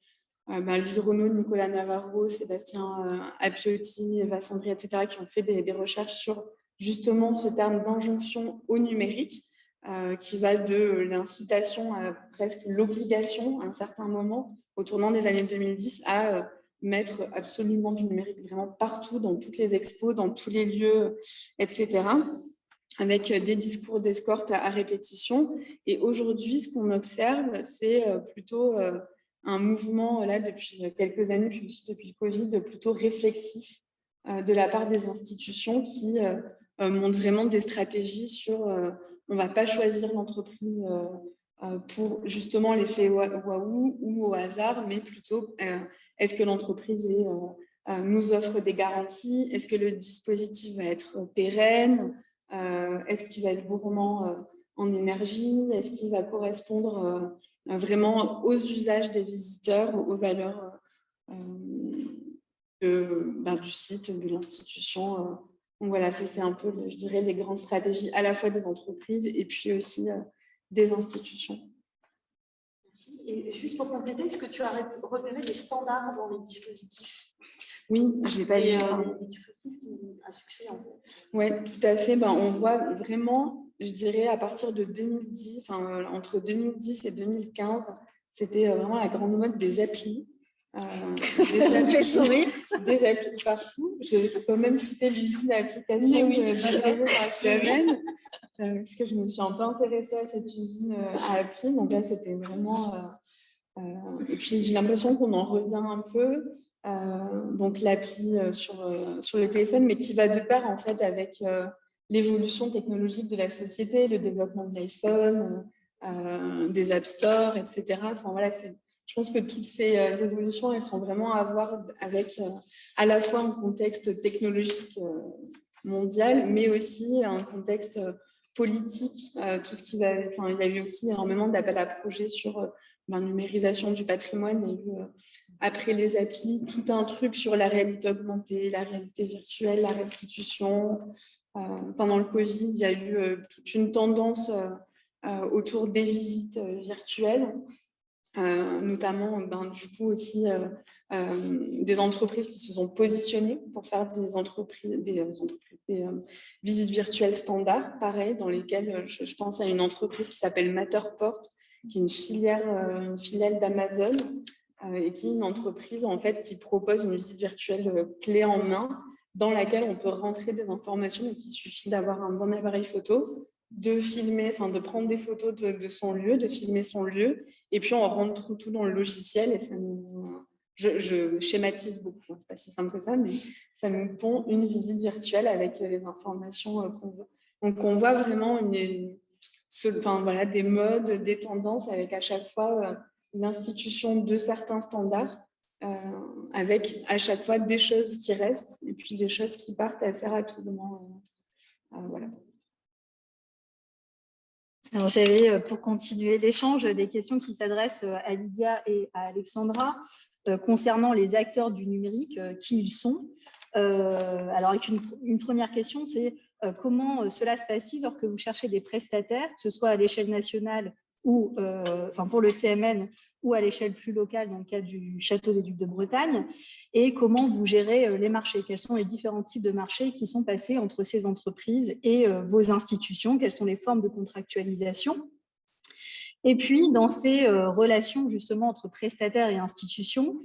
Lise Renaud, Nicolas Navarro, Sébastien Appiotti, Eva Sandry, etc., qui ont fait des recherches sur justement ce terme d'injonction au numérique, qui va de l'incitation à presque l'obligation à un certain moment, au tournant des années 2010, à mettre absolument du numérique vraiment partout, dans toutes les expos, dans tous les lieux, etc., avec des discours d'escorte à répétition. Et aujourd'hui, ce qu'on observe, c'est plutôt un mouvement, là, depuis quelques années, puis aussi depuis le Covid, plutôt réflexif de la part des institutions qui montrent vraiment des stratégies sur on ne va pas choisir l'entreprise pour justement l'effet waouh ou au hasard, mais plutôt est-ce que l'entreprise nous offre des garanties, est-ce que le dispositif va être pérenne, est-ce qu'il va être gourmand en énergie, est-ce qu'il va correspondre vraiment aux usages des visiteurs, aux valeurs du site, de l'institution. Donc voilà, c'est un peu, je dirais, les grandes stratégies à la fois des entreprises et puis aussi des institutions. Merci. Et juste pour compléter, est-ce que tu as repéré des standards dans les dispositifs? Oui, je l'ai pas dit. Des dispositifs qui ont un succès en fait. Oui, tout à fait. On voit vraiment, je dirais, à partir de 2010, entre 2010 et 2015, c'était vraiment la grande mode des applis. Ça me fait sourire. Des applis partout. Je peux même citer l'usine d'application que j'ai créée dans la semaine, parce que je me suis un peu intéressée à cette usine à appli. Donc là, c'était vraiment... et puis, j'ai l'impression qu'on en revient un peu. Donc, l'appli sur le téléphone, mais qui va de pair, en fait, avec l'évolution technologique de la société, le développement de l'iPhone, des App Store, etc. Enfin, voilà, je pense que toutes ces évolutions, elles sont vraiment à voir avec à la fois un contexte technologique mondial, mais aussi un contexte politique. Tout ce qui va, il y a eu aussi énormément d'appels à projets sur la numérisation du patrimoine. Il y a eu, après les applis, tout un truc sur la réalité augmentée, la réalité virtuelle, la restitution. Pendant le Covid, il y a eu toute une tendance autour des visites virtuelles. Notamment du coup aussi des entreprises qui se sont positionnées pour faire des visites virtuelles standards, pareil, dans lesquelles je pense à une entreprise qui s'appelle Matterport, qui est une filiale d'Amazon et qui est une entreprise en fait qui propose une visite virtuelle clé en main dans laquelle on peut rentrer des informations. Donc il suffit d'avoir un bon appareil photo, de filmer, de prendre des photos de son lieu, de filmer son lieu, et puis on rentre tout dans le logiciel et ça nous je schématise beaucoup, hein, c'est pas si simple que ça, mais ça nous pond une visite virtuelle avec les informations qu'on veut. Donc, on voit vraiment des modes, des tendances, avec à chaque fois l'institution de certains standards, avec à chaque fois des choses qui restent et puis des choses qui partent assez rapidement. Voilà. Alors, j'avais, pour continuer l'échange, des questions qui s'adressent à Lydia et à Alexandra concernant les acteurs du numérique, qui ils sont. Alors, avec une première question, c'est comment cela se passe-t-il lorsque vous cherchez des prestataires, que ce soit à l'échelle nationale ou pour le CMN ou à l'échelle plus locale dans le cadre du Château des Ducs de Bretagne, et comment vous gérez les marchés, quels sont les différents types de marchés qui sont passés entre ces entreprises et vos institutions, quelles sont les formes de contractualisation. Et puis, dans ces relations justement entre prestataires et institutions,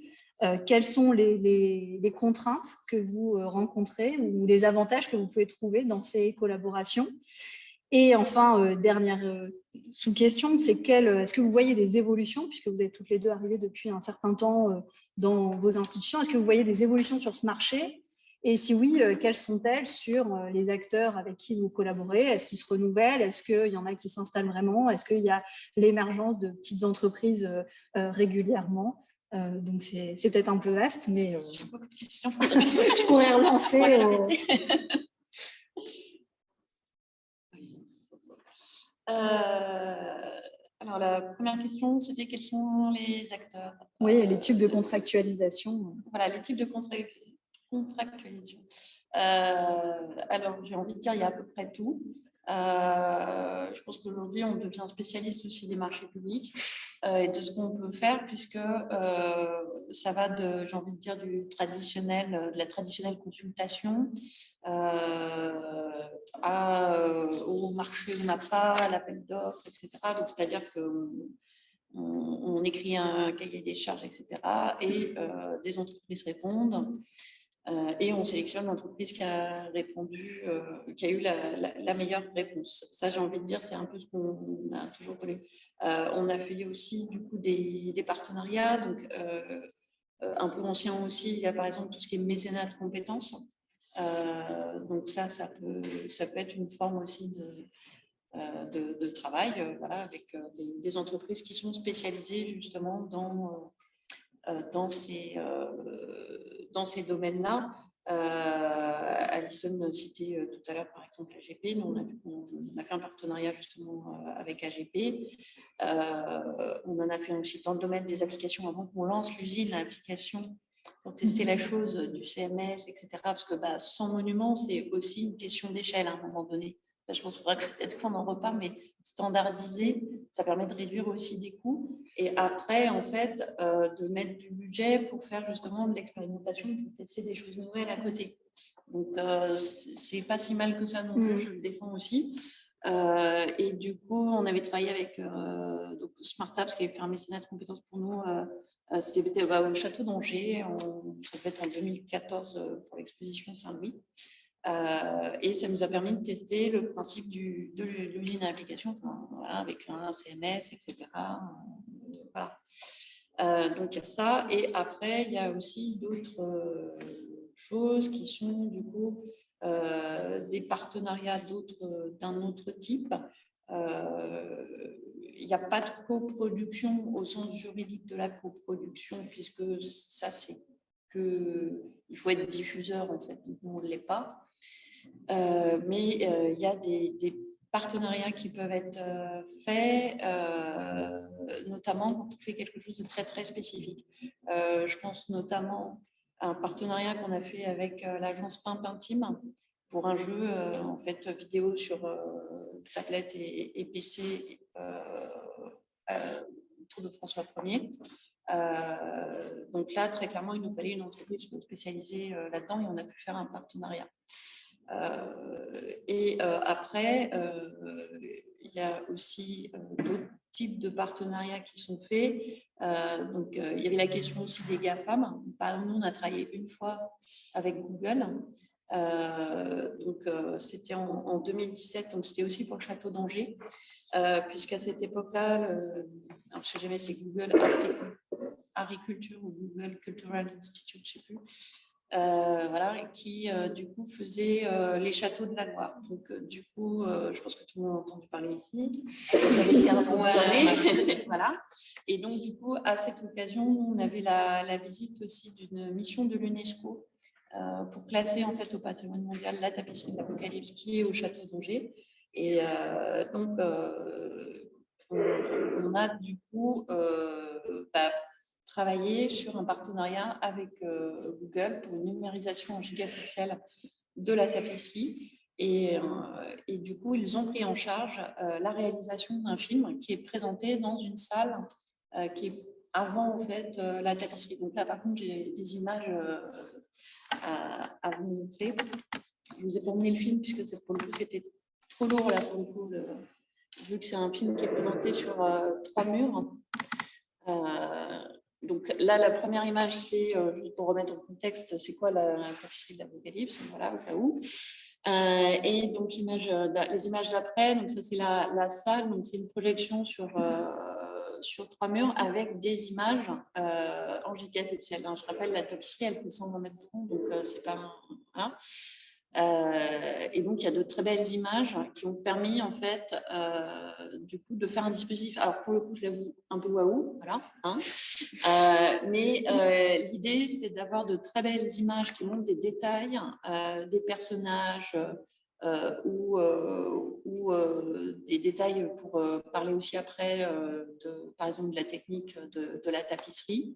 quelles sont les contraintes que vous rencontrez ou les avantages que vous pouvez trouver dans ces collaborations? Et enfin, dernière sous-question, c'est est-ce que vous voyez des évolutions, puisque vous êtes toutes les deux arrivées depuis un certain temps dans vos institutions, est-ce que vous voyez des évolutions sur ce marché? Et si oui, quelles sont-elles sur les acteurs avec qui vous collaborez? Est-ce qu'ils se renouvellent? Est-ce qu'il y en a qui s'installent vraiment? Est-ce qu'il y a l'émergence de petites entreprises régulièrement? Donc, c'est peut-être un peu vaste, mais je pourrais relancer. Alors, la première question, c'était quels sont les acteurs? Oui, les types de contractualisation. Voilà, les types de contractualisation. Alors, j'ai envie de dire, il y a à peu près tout. Je pense qu'aujourd'hui, on devient spécialiste aussi des marchés publics et de ce qu'on peut faire, puisque ça va de, j'ai envie de dire, de la traditionnelle consultation au marché où on n'a pas, à l'appel d'offres, etc. Donc, c'est-à-dire qu'on écrit un cahier des charges, etc. Et des entreprises répondent. Et on sélectionne l'entreprise qui a répondu, qui a eu la meilleure réponse. Ça, j'ai envie de dire, c'est un peu ce qu'on a toujours voulu. On a fait aussi du coup des partenariats, donc un peu ancien aussi. Il y a par exemple tout ce qui est mécénat de compétences. Donc ça peut être une forme aussi de travail, voilà, avec des entreprises qui sont spécialisées justement dans ces domaines-là. Alison citait tout à l'heure par exemple AGP. Nous, on a fait un partenariat justement avec AGP. On en a fait aussi dans le domaine des applications avant qu'on lance l'usine à application pour tester la chose du CMS, etc. Parce que sans monument, c'est aussi une question d'échelle à un moment donné. Ça, je pense qu'il faudra peut-être qu'on en reparle, mais standardiser, ça permet de réduire aussi des coûts. Et après, en fait, de mettre du budget pour faire justement de l'expérimentation, pour tester des choses nouvelles à côté. Donc, c'est pas si mal que ça non plus, je le défends aussi. Et du coup, on avait travaillé avec donc SmartApps qui avait fait un mécénat de compétences pour nous. C'était au Château d'Angers, ça devait être en 2014 pour l'exposition Saint-Louis. Et ça nous a permis de tester le principe de l'usine à application, voilà, avec un CMS, etc. Voilà. Donc, il y a ça. Et après, il y a aussi d'autres choses qui sont du coup des partenariats d'un autre type. Il n'y a pas de coproduction au sens juridique de la coproduction, puisque ça, c'est qu'il faut être diffuseur, en fait. Nous, on ne l'est pas. Mais il y a des partenariats qui peuvent être faits, notamment quand on fait quelque chose de très, très spécifique. Je pense notamment à un partenariat qu'on a fait avec l'agence Pimp Intime pour un jeu en fait, vidéo sur tablette et PC autour de François Ier. Donc là, très clairement, il nous fallait une entreprise spécialisée là-dedans et on a pu faire un partenariat. Après, il y a aussi d'autres types de partenariats qui sont faits. Donc, il y avait la question aussi des GAFAM. Par exemple, nous, on a travaillé une fois avec Google. Donc, c'était en 2017, donc c'était aussi pour le Château d'Angers, puisqu'à cette époque-là, alors je ne sais jamais, c'est Google Agriculture ou Google Cultural Institute, je ne sais plus. Voilà, qui du coup faisait les châteaux de la Loire. Donc du coup, je pense que tout le monde a entendu parler ici. Voilà. Et donc du coup, à cette occasion, on avait la visite aussi d'une mission de l'UNESCO pour classer en fait au patrimoine mondial la tapisserie de l'Apocalypse qui est au château d'Angers. Et donc on a du coup travailler sur un partenariat avec Google pour une numérisation en gigapixels de la tapisserie. Et du coup, ils ont pris en charge la réalisation d'un film qui est présenté dans une salle qui est avant en fait, la tapisserie. Donc là, par contre, j'ai des images à vous montrer. Je vous ai pas emmené le film puisque pour le coup, c'était trop lourd là, pour le coup, vu que c'est un film qui est présenté sur 3 murs. Donc là, la première image, c'est, juste pour remettre en contexte, c'est quoi la tapisserie de l'Apocalypse, voilà, au cas où. Et donc, les images d'après, donc ça, c'est la salle, donc c'est une projection sur 3 murs avec des images en gigapixels. Je rappelle, la tapisserie, elle fait 120 mètres de long, donc c'est pas un... Voilà. Et donc, il y a de très belles images qui ont permis, en fait, du coup, de faire un dispositif. Alors, pour le coup, je l'avoue, un peu waouh, voilà. Hein. Mais l'idée, c'est d'avoir de très belles images qui montrent des détails, des personnages ou des détails pour parler aussi après, par exemple, de la technique de la tapisserie.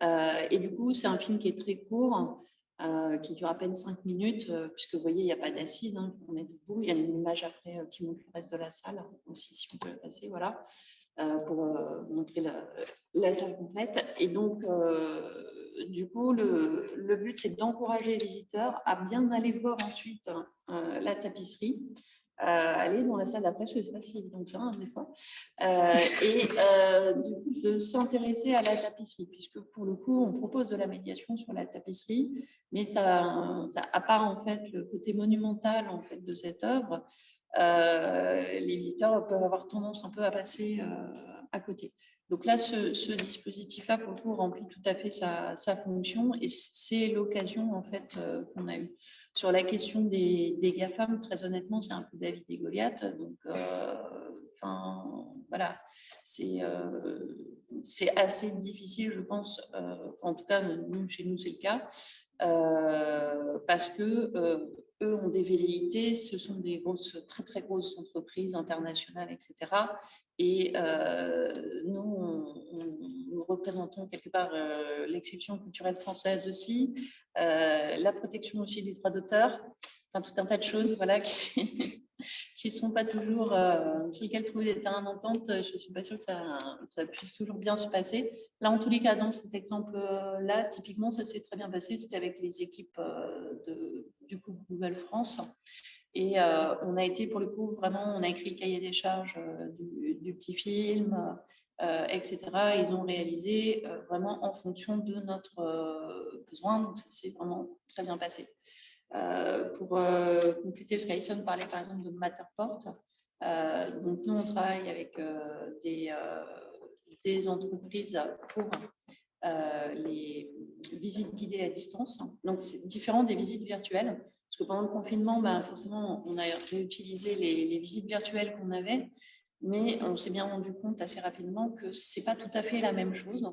Et du coup, c'est un film qui est très court. Qui dure à peine 5 minutes, puisque vous voyez, il n'y a pas d'assise, hein, on est debout. Il y a une image après qui montre le reste de la salle, aussi, si on peut le passer, voilà, pour montrer la salle complète. Et donc, du coup, le but, c'est d'encourager les visiteurs à bien aller voir ensuite la tapisserie. Aller dans la salle d'après, je ne sais pas si c'est évident que ça, hein, des fois, et du coup, de s'intéresser à la tapisserie, puisque pour le coup, on propose de la médiation sur la tapisserie, mais ça à part en fait le côté monumental en fait de cette œuvre, les visiteurs peuvent avoir tendance un peu à passer à côté. Donc là, ce dispositif-là, pour le coup, remplit tout à fait sa fonction, et c'est l'occasion en fait qu'on a eue. Sur la question des GAFAM, très honnêtement, c'est un peu David et Goliath. Donc, voilà, c'est assez difficile, je pense. En tout cas, chez nous, c'est le cas. Parce que eux ont des velléités, ce sont des très, très grosses entreprises internationales, etc. Et nous représentons quelque part l'exception culturelle française aussi, la protection aussi des droits d'auteur, enfin tout un tas de choses, voilà, qui ne sont pas toujours sur lesquelles trouver des terrains d'entente. Je ne suis pas sûre que ça puisse toujours bien se passer. Là, en tous les cas, dans cet exemple-là, typiquement, ça s'est très bien passé. C'était avec les équipes du coup Google France. Et on a été, pour le coup, vraiment, on a écrit le cahier des charges du petit film, etc. Et ils ont réalisé vraiment en fonction de notre besoin. Donc, ça s'est vraiment très bien passé. Pour compléter, parce qu'Alison parlait par exemple de Matterport. Donc, nous, on travaille avec des entreprises pour les visites guidées à distance. Donc, c'est différent des visites virtuelles. Parce que pendant le confinement, forcément, on a réutilisé les visites virtuelles qu'on avait, mais on s'est bien rendu compte assez rapidement que ce n'est pas tout à fait la même chose.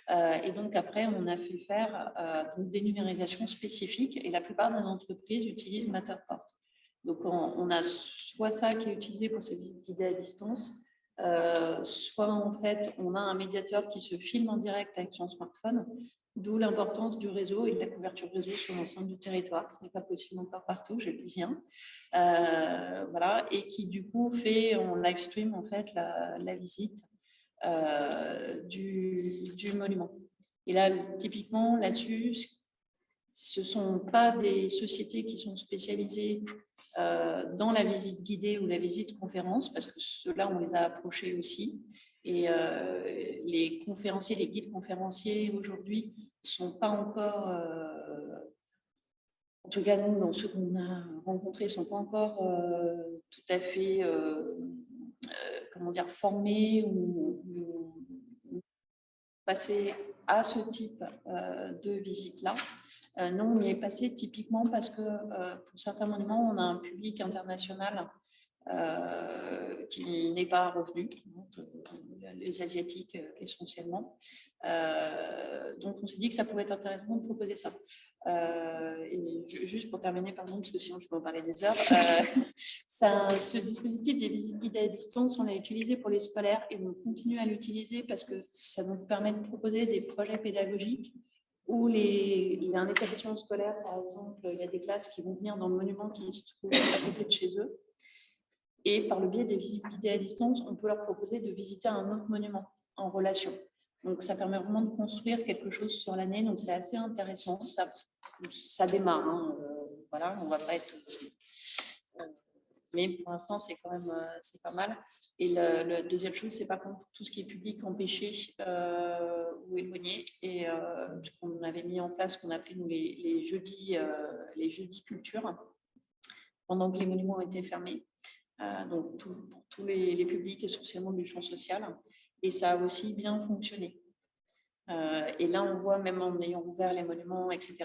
Et donc, après, on a fait faire des numérisations spécifiques, et la plupart des entreprises utilisent Matterport. Donc, on a soit ça qui est utilisé pour ces visites guidées à distance, soit en fait, on a un médiateur qui se filme en direct avec son smartphone, d'où l'importance du réseau et de la couverture réseau sur l'ensemble du territoire. Ce n'est pas possible encore partout, je le dis bien. Voilà, et qui du coup fait en live stream en fait la visite du monument. Et là, typiquement, là-dessus, ce ne sont pas des sociétés qui sont spécialisées dans la visite guidée ou la visite conférence, parce que ceux-là, on les a approchés aussi. Et les conférenciers, les guides conférenciers aujourd'hui ne sont pas encore, en tout cas nous, dans ceux qu'on a rencontrés, ne sont pas encore tout à fait comment dire, formés ou passés à ce type de visite-là. Nous, on y est passé typiquement parce que pour certains monuments, on a un public international qui n'est pas revenu, donc, les Asiatiques essentiellement. Donc, on s'est dit que ça pouvait être intéressant de proposer ça. Et juste pour terminer, pardon, parce que sinon je peux en parler des heures, ce dispositif des visites guidées à distance, on l'a utilisé pour les scolaires et on continue à l'utiliser parce que ça nous permet de proposer des projets pédagogiques où il y a un établissement scolaire, par exemple, il y a des classes qui vont venir dans le monument qui se trouve à côté de chez eux. Et par le biais des visites guidées à distance, on peut leur proposer de visiter un autre monument en relation. Donc, ça permet vraiment de construire quelque chose sur l'année. Donc, c'est assez intéressant. Ça démarre. Hein. Voilà, on va pas être... mais pour l'instant, c'est quand même c'est pas mal. Et la deuxième chose, c'est par contre tout ce qui est public empêché ou éloigné. Et on avait mis en place ce qu'on appelait nous, les jeudis culture pendant que les monuments étaient fermés. Donc pour tous les publics essentiellement du champ social, et ça a aussi bien fonctionné. Et là, on voit, même en ayant ouvert les monuments, etc.,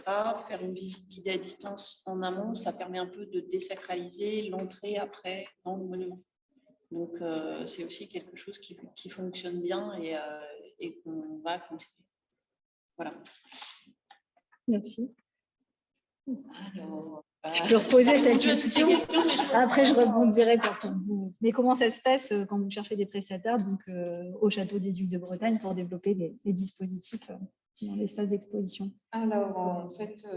faire une visite guidée à distance en amont, ça permet un peu de désacraliser l'entrée après dans le monument. Donc, c'est aussi quelque chose qui fonctionne bien et qu'on va continuer. Voilà. Merci. Alors, je peux reposer cette question. Après, je rebondirai pour vous. Mais comment ça se passe quand vous cherchez des prestataires donc, au Château des Ducs de Bretagne pour développer les dispositifs dans l'espace d'exposition? Alors, en fait,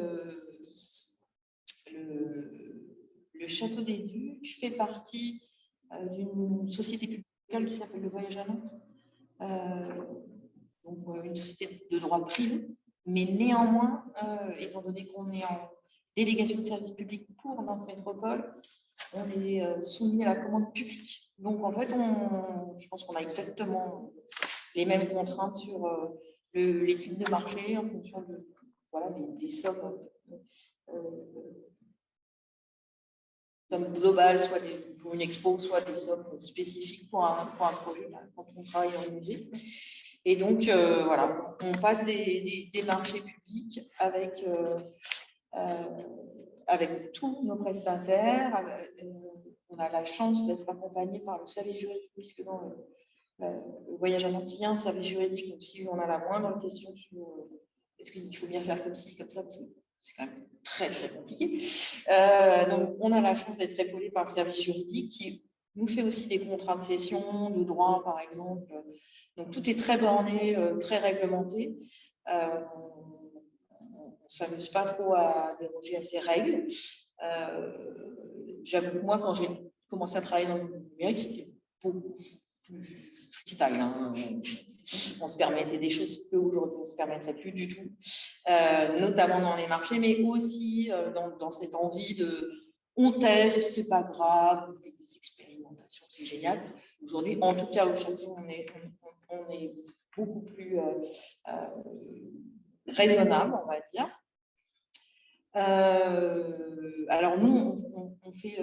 le Château des Ducs fait partie d'une société publique locale qui s'appelle le Voyage à Nantes. Donc, une société de droit privé. Mais néanmoins, étant donné qu'on est en délégation de service public pour Nantes Métropole, on est soumis à la commande publique. Donc, en fait, je pense qu'on a exactement les mêmes contraintes sur l'étude de marché en fonction de, voilà, des sommes globales, soit pour une expo, soit des sommes spécifiques pour un projet quand on travaille dans le musée. Et donc, voilà, on passe des marchés publics avec tous nos prestataires. On a la chance d'être accompagné par le service juridique, puisque dans le voyage à Nantes, il y a un service juridique. Donc, si on a la moindre question sur est-ce qu'il faut bien faire comme ci, comme ça, parce que c'est quand même très, très compliqué. Donc, on a la chance d'être épaulé par le service juridique qui nous fait aussi des contrats de cession, de droit, par exemple. Donc, tout est très borné, très réglementé. On ne s'amuse pas trop à déroger à ces règles. J'avoue que moi, quand j'ai commencé à travailler dans le numérique, c'était beaucoup plus freestyle. Hein. On se permettait des choses qu'aujourd'hui, on ne se permettrait plus du tout, notamment dans les marchés, mais aussi dans cette envie de on teste, c'est pas grave, on fait des expérimentations, c'est génial. Aujourd'hui, en tout cas, au château, on est beaucoup plus raisonnable, on va dire. Alors nous, on fait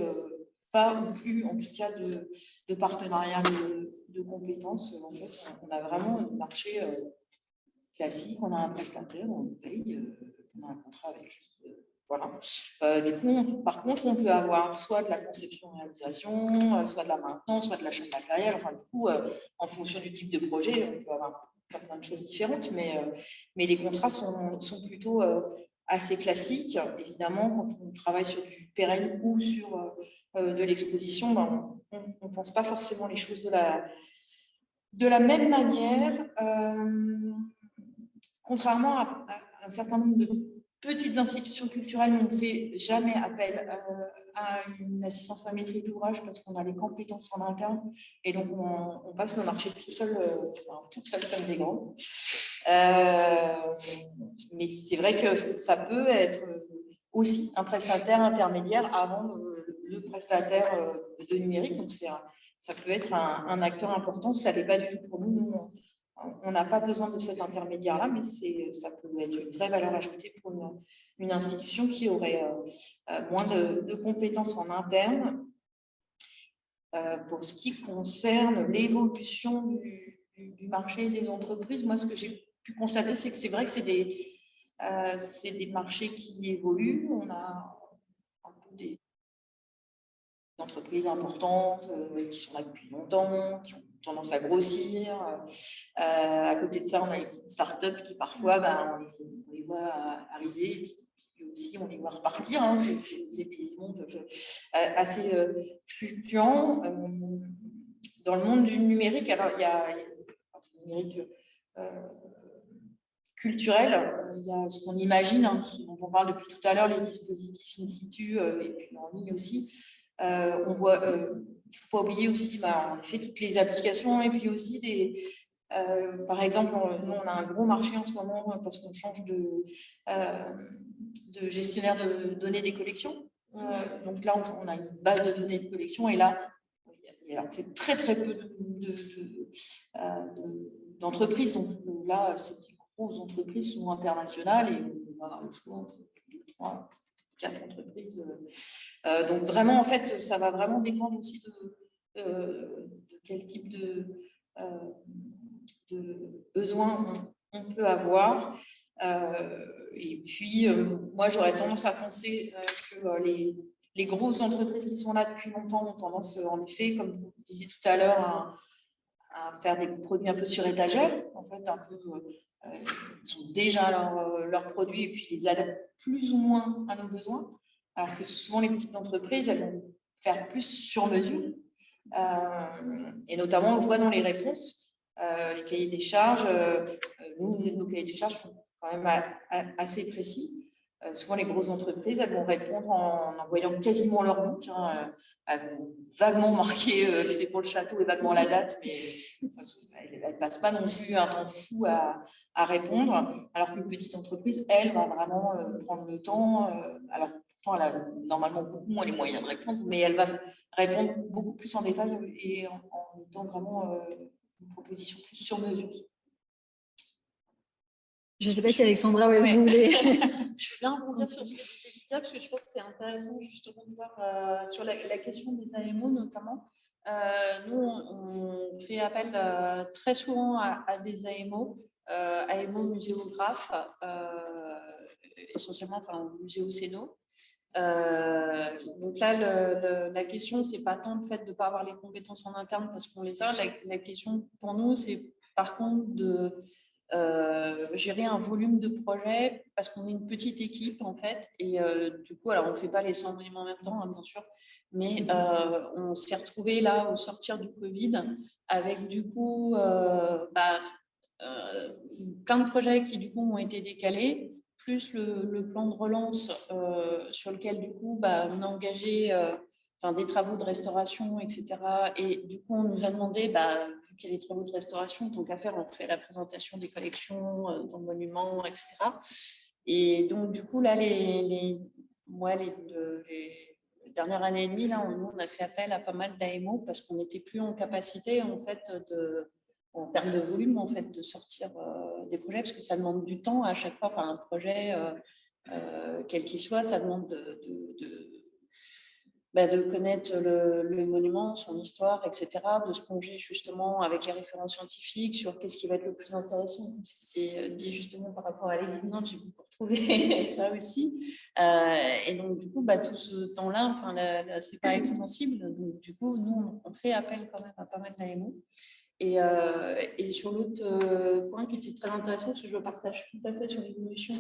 pas non plus, en tout cas, de partenariat de compétences. En fait, on a vraiment un marché classique. On a un prestataire, on le paye, on a un contrat avec lui. Voilà. Du coup, par contre, on peut avoir soit de la conception-réalisation, soit de la maintenance, soit de l'achat de matériel. Enfin, du coup, en fonction du type de projet, on peut avoir plein de choses différentes, mais les contrats sont plutôt assez classiques. Évidemment, quand on travaille sur du pérenne ou sur de l'exposition, ben, on ne pense pas forcément les choses de la même manière, contrairement à un certain nombre de petites institutions culturelles. On ne fait jamais appel à une assistance à maîtrise d'ouvrage parce qu'on a les compétences en interne et donc on passe nos marchés tout seul comme des grands. Mais c'est vrai que ça peut être aussi un prestataire intermédiaire avant le prestataire de numérique. Donc ça peut être un acteur important. Ça n'est pas du tout pour nous. On n'a pas besoin de cet intermédiaire-là, mais ça peut être une vraie valeur ajoutée pour une institution qui aurait moins de compétences en interne. Pour ce qui concerne l'évolution du marché des entreprises, moi, ce que j'ai pu constater, c'est que c'est vrai que c'est des marchés qui évoluent. On a un peu des entreprises importantes qui sont là depuis longtemps, qui ont tendance à grossir. À côté de ça, on a les petites startups qui parfois, on les voit arriver, et puis aussi on les voit repartir. Hein. C'est des mondes assez fluctuants. Dans le monde du numérique, alors il y a le numérique culturel, il y a ce qu'on imagine, hein, ce dont on parle depuis tout à l'heure, les dispositifs in situ et puis en ligne aussi. On voit, il ne faut pas oublier aussi, en effet, toutes les applications et puis aussi par exemple, nous, on a un gros marché en ce moment parce qu'on change de gestionnaire de données des collections. Donc là, on a une base de données de collection et là, on fait très, très peu d'entreprises. Donc là, ces grosses entreprises sont internationales et on va avoir le choix entre 2, 3, 4 entreprises. Donc vraiment, en fait, ça va vraiment dépendre aussi de quel type de besoins on peut avoir. Et puis, moi, j'aurais tendance à penser que les grosses entreprises qui sont là depuis longtemps ont tendance, en effet, comme vous disiez tout à l'heure, à faire des produits un peu sur étagère, en fait, un peu, ils ont déjà leurs produits et puis ils les adaptent plus ou moins à nos besoins, alors que souvent les petites entreprises, elles vont faire plus sur mesure. Et notamment, on le voit dans les réponses, les cahiers des charges, nos cahiers des charges sont quand même assez précis. Souvent, les grosses entreprises, elles vont répondre en envoyant quasiment leur book, hein, vaguement marqué que c'est pour le château et vaguement la date, mais elles ne passent pas non plus un temps fou à répondre, alors qu'une petite entreprise, elle, va vraiment prendre le temps. Alors, pourtant, elle a normalement beaucoup moins les moyens de répondre, mais elle va répondre beaucoup plus en détail et en étant vraiment une proposition plus sur mesure. Je ne sais pas si Alexandra, vous voulez. Je veux bien rebondir sur ce que disait Lydia, parce que je pense que c'est intéressant justement de voir sur la question des AMO notamment. Nous, on fait appel très souvent à des AMO muséographes, essentiellement muséocénaux. Donc là, la question, c'est pas tant le fait de ne pas avoir les compétences en interne parce qu'on les a. La question pour nous, c'est par contre de gérer un volume de projets parce qu'on est une petite équipe en fait et du coup alors on ne fait pas les 100 monuments en même temps hein, bien sûr mais on s'est retrouvé là au sortir du Covid avec du coup plein de projets qui du coup ont été décalés plus le plan de relance sur lequel du coup on a engagé des travaux de restauration, etc. Et du coup, on nous a demandé, vu qu'il y a les travaux de restauration, tant qu'à faire, on fait la présentation des collections dans le monument, etc. Et donc, du coup, là, les dernières années et demie, là, on a fait appel à pas mal d'AMO parce qu'on n'était plus en capacité, en fait, en termes de volume, en fait, de sortir des projets, parce que ça demande du temps à chaque fois. Un projet, quel qu'il soit, ça demande de connaître le monument, son histoire, etc., de se plonger justement avec les références scientifiques sur qu'est-ce qui va être le plus intéressant. C'est dit justement par rapport à l'évidence, j'ai beaucoup retrouvé ça aussi. Et donc, du coup, tout ce temps-là, c'est pas extensible. Donc, du coup, nous, on fait appel quand même à pas mal d'AMO. Et sur l'autre point qui était très intéressant, parce que je le partage tout à fait sur l'évolution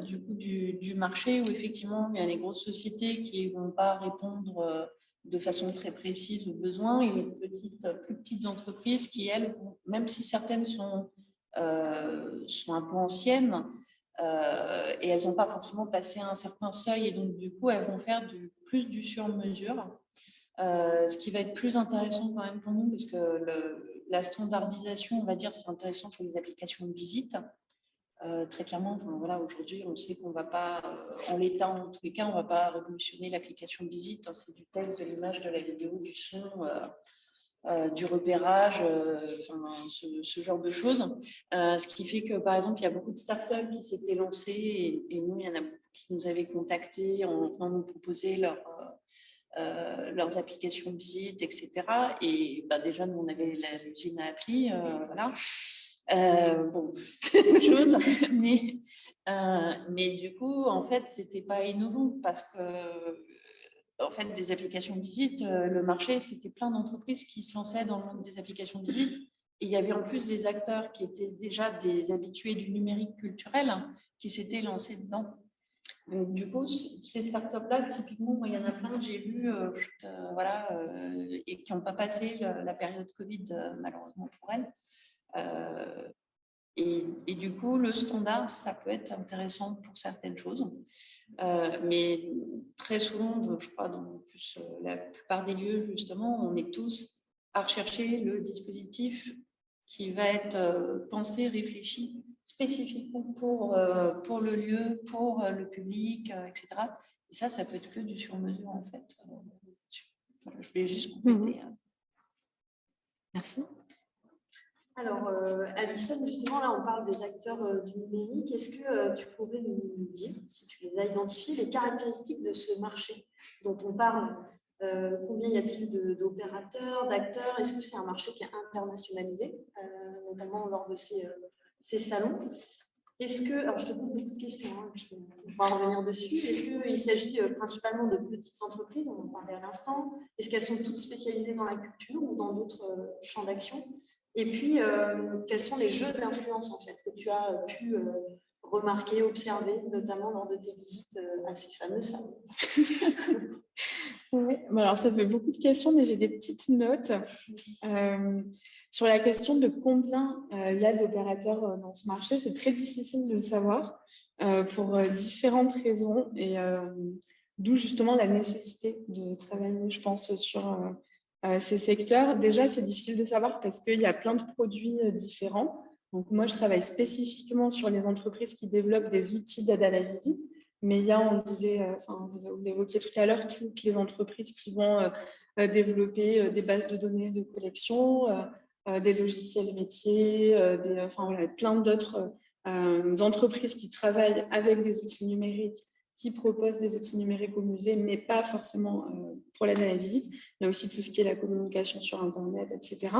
du marché où effectivement il y a les grosses sociétés qui ne vont pas répondre de façon très précise aux besoins et les plus petites entreprises qui, elles, même si certaines sont un peu anciennes et elles n'ont pas forcément passé un certain seuil et donc du coup elles vont faire plus du sur-mesure. Ce qui va être plus intéressant quand même pour nous parce que la standardisation, on va dire, c'est intéressant pour les applications de visite. Très clairement, aujourd'hui, on sait qu'on ne va pas, en l'état, en tous les cas, on ne va pas révolutionner l'application de visite. Hein, c'est du texte, de l'image, de la vidéo, du son, du repérage, ce genre de choses. Ce qui fait que, par exemple, il y a beaucoup de startups qui s'étaient lancées et nous, il y en a beaucoup qui nous avaient contactés en venant nous proposer leurs applications de visite, etc. Et déjà, nous, on avait l'usine à appli, voilà. Bon, c'était une chose, mais du coup, en fait, c'était pas innovant parce que, en fait, des applications de visite, le marché, c'était plein d'entreprises qui se lançaient dans le monde des applications de visite. Et il y avait en plus des acteurs qui étaient déjà des habitués du numérique culturel qui s'étaient lancés dedans. Donc, du coup, ces startups-là, typiquement, moi, il y en a plein que j'ai vus et qui n'ont pas passé la période Covid, malheureusement pour elles. Et du coup, le standard, ça peut être intéressant pour certaines choses. Mais très souvent, je crois, dans la plupart des lieux, justement, on est tous à rechercher le dispositif qui va être pensé, réfléchi spécifiquement pour le lieu, pour le public, etc. Et ça peut être que du sur-mesure, en fait. Je voulais juste compléter. Merci. Alors, Alison, justement, là, on parle des acteurs du numérique. Est-ce que tu pourrais nous dire, si tu les as identifiés, les caractéristiques de ce marché dont on parle? Combien y a-t-il d'opérateurs, d'acteurs? Est-ce que c'est un marché qui est internationalisé, notamment lors de ces salons? Est-ce que, alors je te pose beaucoup de questions, on va revenir dessus. Est-ce qu'il s'agit principalement de petites entreprises? On en parlait à l'instant. Est-ce qu'elles sont toutes spécialisées dans la culture ou dans d'autres champs d'action? Et puis, quels sont les jeux d'influence en fait que tu as pu remarquer, observer, notamment lors de tes visites à ces fameux salons? Oui, alors ça fait beaucoup de questions, mais j'ai des petites notes. Sur la question de combien il y a d'opérateurs dans ce marché, c'est très difficile de le savoir pour différentes raisons et d'où justement la nécessité de travailler, je pense, sur ces secteurs. Déjà, c'est difficile de savoir parce qu'il y a plein de produits différents. Donc, moi, je travaille spécifiquement sur les entreprises qui développent des outils d'aide à la visite. Mais il y a, on le disait, vous l'évoquiez tout à l'heure, toutes les entreprises qui vont développer des bases de données de collection, des logiciels métiers, plein d'autres entreprises qui travaillent avec des outils numériques, qui proposent des outils numériques au musée, mais pas forcément pour l'aide à la visite. Il y a aussi tout ce qui est la communication sur Internet, etc.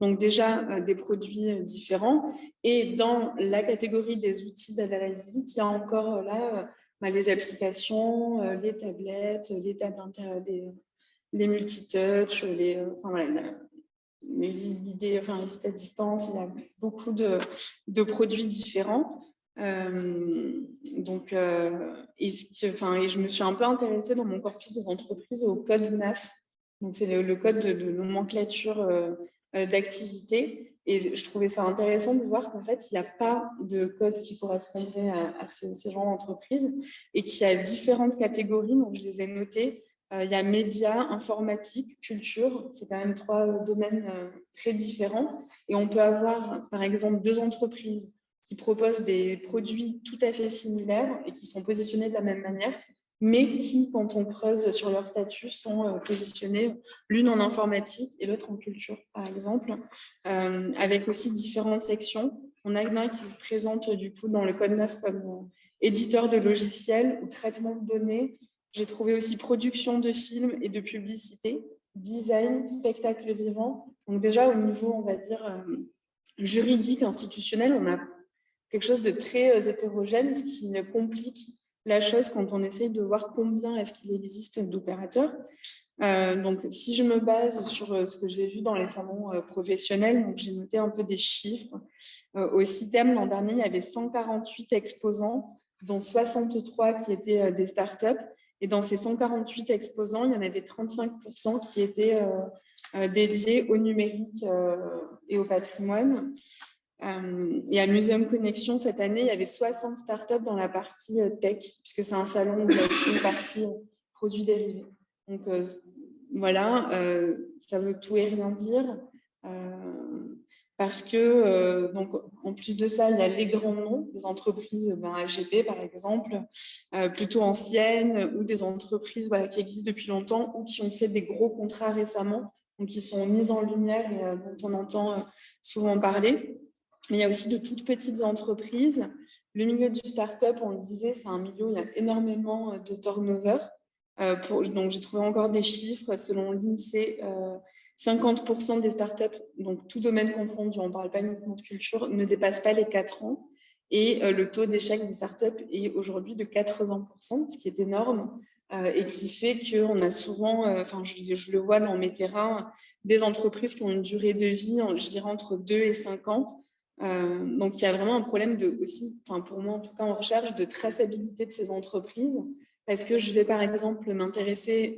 Donc déjà, des produits différents. Et dans la catégorie des outils d'aide à la visite, il y a encore là les applications, les tablettes, les tables les multitouch, les idées, les visites à distance. Il y a beaucoup de produits différents. Et je me suis un peu intéressée dans mon corpus des entreprises au code NAF. Donc c'est le code de nomenclature d'activité. Et je trouvais ça intéressant de voir qu'en fait, il n'y a pas de code qui correspondrait à ces genres d'entreprise et qu'il y a différentes catégories. Donc, je les ai notées. Il y a médias, informatique, culture. C'est quand même 3 domaines très différents. Et on peut avoir, par exemple, 2 entreprises qui proposent des produits tout à fait similaires et qui sont positionnés de la même manière, mais qui, quand on creuse sur leur statut, sont positionnés l'une en informatique et l'autre en culture, par exemple, avec aussi différentes sections. On a un qui se présente du coup dans le code NAF comme éditeur de logiciels ou traitement de données. J'ai trouvé aussi production de films et de publicité, design, spectacle vivant. Donc déjà, au niveau, on va dire, juridique, institutionnel, on a quelque chose de très hétérogène, ce qui complique la chose quand on essaye de voir combien est-ce qu'il existe d'opérateurs. Donc, si je me base sur ce que j'ai vu dans les salons professionnels, donc j'ai noté un peu des chiffres. Au CITEM, l'an dernier, il y avait 148 exposants, dont 63 qui étaient des startups. Et dans ces 148 exposants, il y en avait 35% qui étaient dédiés au numérique et au patrimoine. Et à Museum Connexion, cette année, il y avait 60 startups dans la partie tech, puisque c'est un salon où il y a aussi une partie produits dérivés. Donc voilà, ça veut tout et rien dire. Parce que, donc, en plus de ça, il y a les grands noms des entreprises, AGP par exemple, plutôt anciennes, ou des entreprises qui existent depuis longtemps ou qui ont fait des gros contrats récemment, donc qui sont mises en lumière et dont on entend souvent parler. Mais il y a aussi de toutes petites entreprises. Le milieu du start-up, on le disait, c'est un milieu où il y a énormément de turnover. Donc, j'ai trouvé encore des chiffres. Selon l'INSEE, 50% des startups, donc tout domaine confondu, on ne parle pas uniquement de culture, ne dépassent pas les 4 ans. Et le taux d'échec des startups est aujourd'hui de 80%, ce qui est énorme et qui fait qu'on a souvent, je le vois dans mes terrains, des entreprises qui ont une durée de vie, je dirais, entre 2 et 5 ans. Donc, il y a vraiment un problème aussi, pour moi en tout cas en recherche, de traçabilité de ces entreprises, parce que je vais par exemple m'intéresser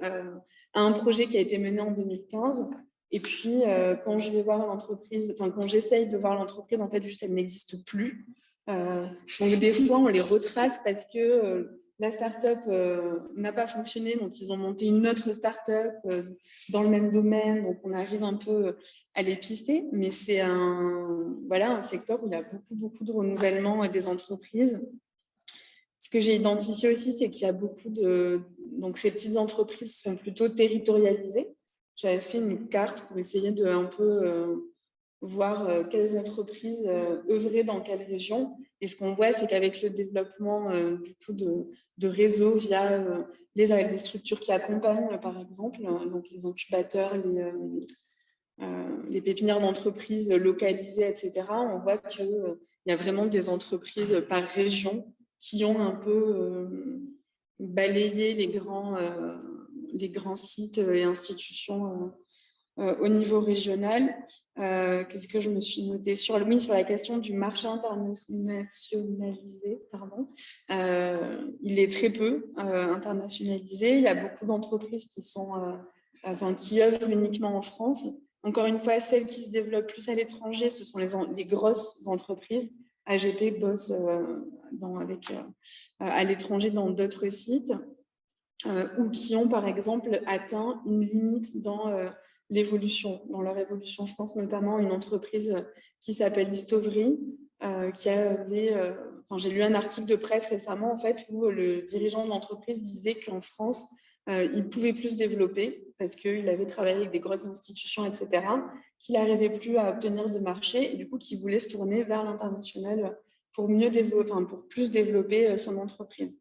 à un projet qui a été mené en 2015, et puis quand je vais voir l'entreprise, quand j'essaye de voir l'entreprise, en fait, juste elle n'existe plus. Donc des fois, on les retrace parce que la start-up n'a pas fonctionné, donc ils ont monté une autre start-up dans le même domaine, donc on arrive un peu à les pister, mais c'est un secteur où il y a beaucoup de renouvellement des entreprises. Ce que j'ai identifié aussi, c'est qu'il y a beaucoup donc ces petites entreprises sont plutôt territorialisées. J'avais fait une carte pour essayer de un peu voir quelles entreprises œuvraient dans quelle région. Et ce qu'on voit, c'est qu'avec le développement de réseaux via les structures qui accompagnent, par exemple, donc les incubateurs, les pépinières d'entreprises localisées, etc., on voit qu'il y a vraiment des entreprises par région qui ont un peu balayé les grands sites et institutions au niveau régional. Qu'est-ce que je me suis notée sur la question du marché internationalisé, il est très peu internationalisé. Il y a beaucoup d'entreprises qui œuvrent uniquement en France. Encore une fois, celles qui se développent plus à l'étranger, ce sont les grosses entreprises. AGP bosse à l'étranger dans d'autres sites ou qui ont, par exemple, atteint une limite dans leur évolution. Je pense notamment à une entreprise qui s'appelle Istovery, qui avait... j'ai lu un article de presse récemment, en fait, où le dirigeant de l'entreprise disait qu'en France, il pouvait plus se développer parce qu'il avait travaillé avec des grosses institutions, etc., qu'il n'arrivait plus à obtenir de marché et du coup, qu'il voulait se tourner vers l'international pour plus développer son entreprise.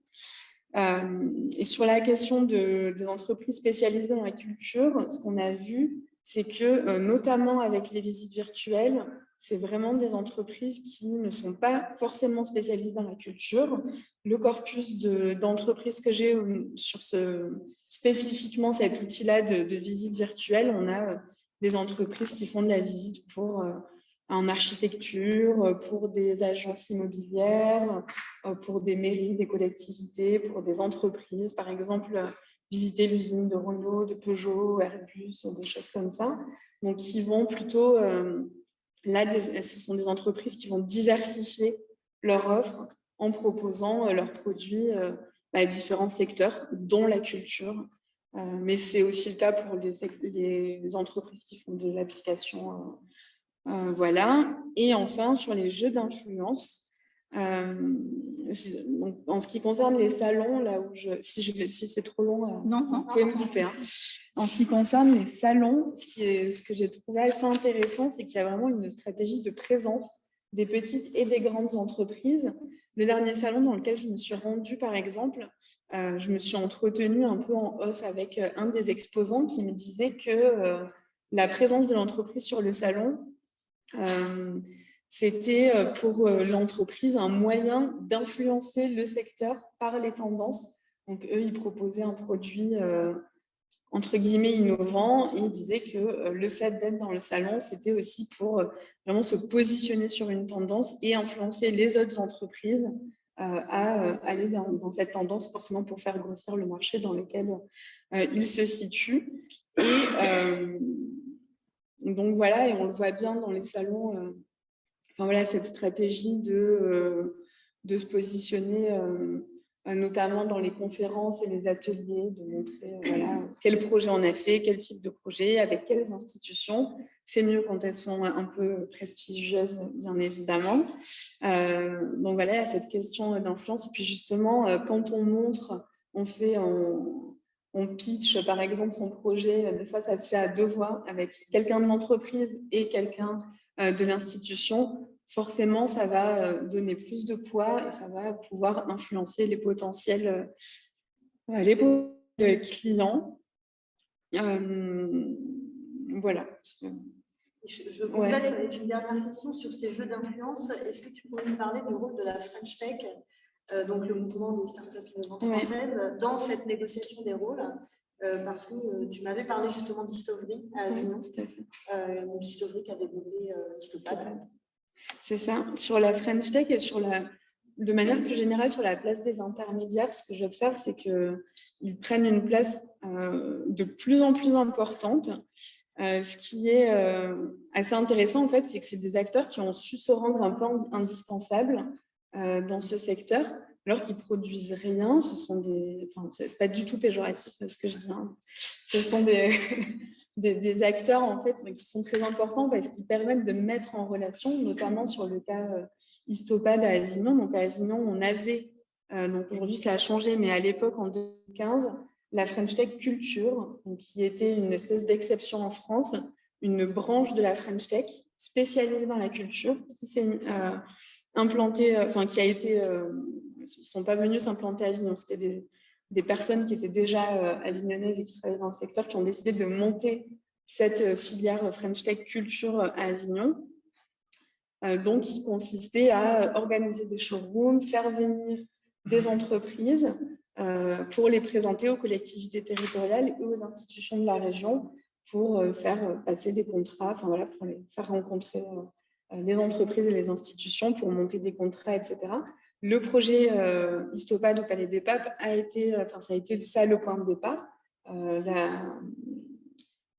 Et sur la question des entreprises spécialisées dans la culture, ce qu'on a vu, c'est que notamment avec les visites virtuelles, c'est vraiment des entreprises qui ne sont pas forcément spécialisées dans la culture. Le corpus d'entreprises que j'ai sur spécifiquement cet outil-là de visite virtuelle, on a des entreprises qui font de la visite en architecture, pour des agences immobilières, pour des mairies, des collectivités, pour des entreprises, par exemple, visiter l'usine de Renault, de Peugeot, Airbus, des choses comme ça. Donc, qui vont plutôt... ce sont des entreprises qui vont diversifier leur offre en proposant leurs produits à différents secteurs, dont la culture. Mais c'est aussi le cas pour les entreprises qui font de l'application. Voilà. Et enfin, sur les jeux d'influence, en ce qui concerne les salons, là où si c'est trop long, vous pouvez me couper. En ce qui concerne les salons, ce que j'ai trouvé assez intéressant, c'est qu'il y a vraiment une stratégie de présence des petites et des grandes entreprises. Le dernier salon dans lequel je me suis rendue, par exemple, je me suis entretenue un peu en off avec un des exposants qui me disait que la présence de l'entreprise sur le salon, c'était pour l'entreprise un moyen d'influencer le secteur par les tendances. Donc, eux, ils proposaient un produit entre guillemets innovant et ils disaient que le fait d'être dans le salon, c'était aussi pour vraiment se positionner sur une tendance et influencer les autres entreprises à aller dans cette tendance, forcément pour faire grossir le marché dans lequel ils se situent. Et donc voilà, et on le voit bien dans les salons, cette stratégie de se positionner, notamment dans les conférences et les ateliers, de montrer quel projet on a fait, quel type de projet, avec quelles institutions. C'est mieux quand elles sont un peu prestigieuses, bien évidemment. Donc voilà, il y a cette question d'influence. Et puis justement, quand on montre, on pitch, par exemple, son projet, des fois, ça se fait à deux voix, avec quelqu'un de l'entreprise et quelqu'un de l'institution. Forcément, ça va donner plus de poids et ça va pouvoir influencer les potentiels clients. Voilà. Je complète avec une dernière question sur ces jeux d'influence. Est-ce que tu pourrais nous parler du rôle de la French Tech, donc le mouvement des startups innovantes françaises, dans cette négociation des rôles? Parce que tu m'avais parlé justement d'Histovery à Avignon, donc Histovery qui a développé Histopad. C'est ça. Sur la French Tech et de manière plus générale sur la place des intermédiaires, ce que j'observe, c'est qu'ils prennent une place de plus en plus importante. Ce qui est assez intéressant, en fait, c'est que c'est des acteurs qui ont su se rendre un peu indispensables dans ce secteur, alors qu'ils produisent rien. Ce sont c'est pas du tout péjoratif ce que je dis. Hein. Ce sont des acteurs en fait qui sont très importants parce qu'ils permettent de mettre en relation, notamment sur le cas Histopad à Avignon. Donc à Avignon, on avait, donc aujourd'hui ça a changé, mais à l'époque en 2015, la French Tech Culture, donc, qui était une espèce d'exception en France, une branche de la French Tech spécialisée dans la culture, qui s'est implantée, qui a été, ils ne sont pas venus s'implanter à Avignon, c'était des personnes qui étaient déjà avignonnaises et qui travaillaient dans le secteur, qui ont décidé de monter cette filière French Tech Culture à Avignon, donc qui consistait à organiser des showrooms, faire venir des entreprises pour les présenter aux collectivités territoriales et aux institutions de la région pour faire passer des contrats, pour les faire rencontrer les entreprises et les institutions pour monter des contrats, etc. Le projet Histopad au Palais des Papes ça a été ça le point de départ.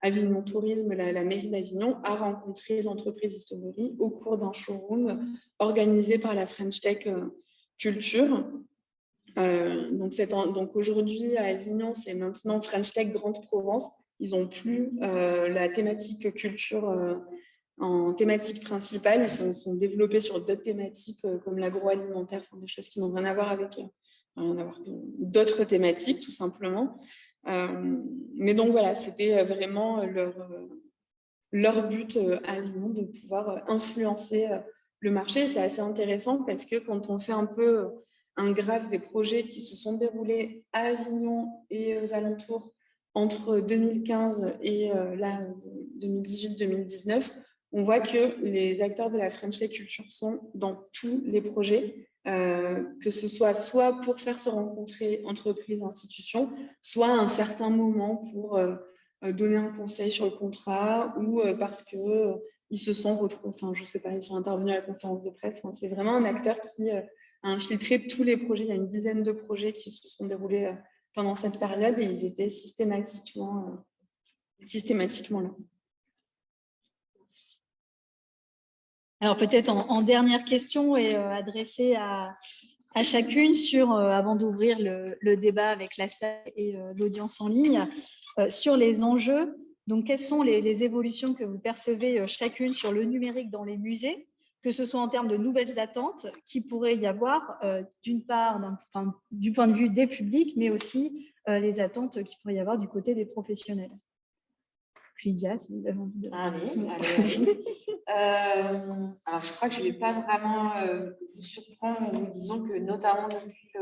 Avignon Tourisme, la mairie d'Avignon, a rencontré l'entreprise Histovery au cours d'un showroom organisé par la French Tech Culture. Donc aujourd'hui, à Avignon, c'est maintenant French Tech Grande Provence. Ils n'ont plus la thématique culture en thématique principale. Ils sont développés sur d'autres thématiques comme l'agroalimentaire, des choses qui n'ont rien à voir avec d'autres thématiques, tout simplement. Mais donc voilà, c'était vraiment leur but à Avignon de pouvoir influencer le marché. C'est assez intéressant parce que quand on fait un peu un graphe des projets qui se sont déroulés à Avignon et aux alentours entre 2015 et 2018-2019, on voit que les acteurs de la French Tech Culture sont dans tous les projets, que ce soit pour faire se rencontrer entreprises, institutions, soit à un certain moment pour donner un conseil sur le contrat ou parce qu'ils se sont retrouvés, je sais pas, ils sont intervenus à la conférence de presse. C'est vraiment un acteur qui a infiltré tous les projets. Il y a une dizaine de projets qui se sont déroulés pendant cette période et ils étaient systématiquement là. Alors peut-être en dernière question et adressée à chacune avant d'ouvrir le débat avec la salle et l'audience en ligne, sur les enjeux. Donc, quelles sont les évolutions que vous percevez chacune sur le numérique dans les musées, que ce soit en termes de nouvelles attentes qui pourrait y avoir, d'une part du point de vue des publics, mais aussi les attentes qu'il pourrait y avoir du côté des professionnels. Lydia, si vous avez envie de... Allez. Alors, je crois que je ne vais pas vraiment vous surprendre en vous disant que, notamment depuis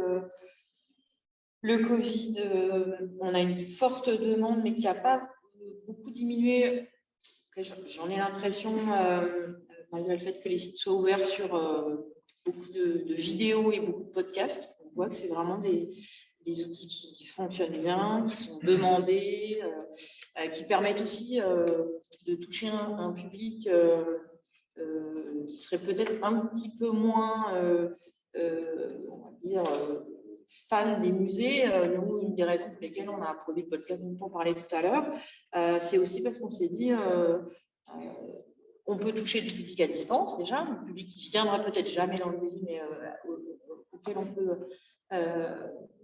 le Covid, on a une forte demande, mais qui n'a pas beaucoup diminué. J'en ai l'impression, malgré le fait que les sites soient ouverts sur beaucoup de vidéos et beaucoup de podcasts, on voit que c'est vraiment des outils qui fonctionnent bien, qui sont demandés, qui permettent aussi de toucher un public qui serait peut-être un petit peu moins, on va dire, fan des musées. Nous, une des raisons pour lesquelles on a produit le podcast dont on parlait tout à l'heure, c'est aussi parce qu'on s'est dit on peut toucher du public à distance déjà, le public qui viendra peut-être jamais dans le musée, mais auquel on peut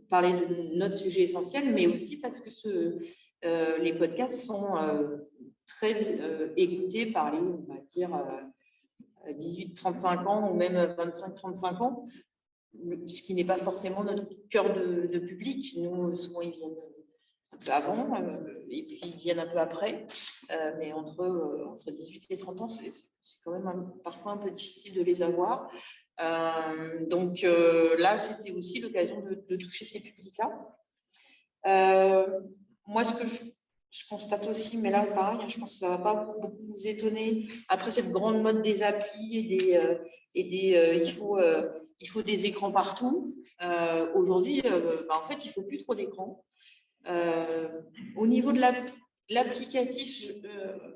parler de notre sujet essentiel, mais aussi parce que les podcasts sont très écoutés par les, on va dire, 18-35 ans ou même 25-35 ans, ce qui n'est pas forcément notre cœur de public. Nous, souvent, ils viennent un peu avant et puis ils viennent un peu après, mais entre 18 et 30 ans, c'est quand même parfois un peu difficile de les avoir. Donc là, c'était aussi l'occasion de toucher ces publics-là. Moi, ce que je constate aussi, mais là, pareil, je pense que ça ne va pas beaucoup vous étonner. Après cette grande mode des applis il faut des écrans partout. Aujourd'hui, en fait, il ne faut plus trop d'écrans. Au niveau de l'applicatif,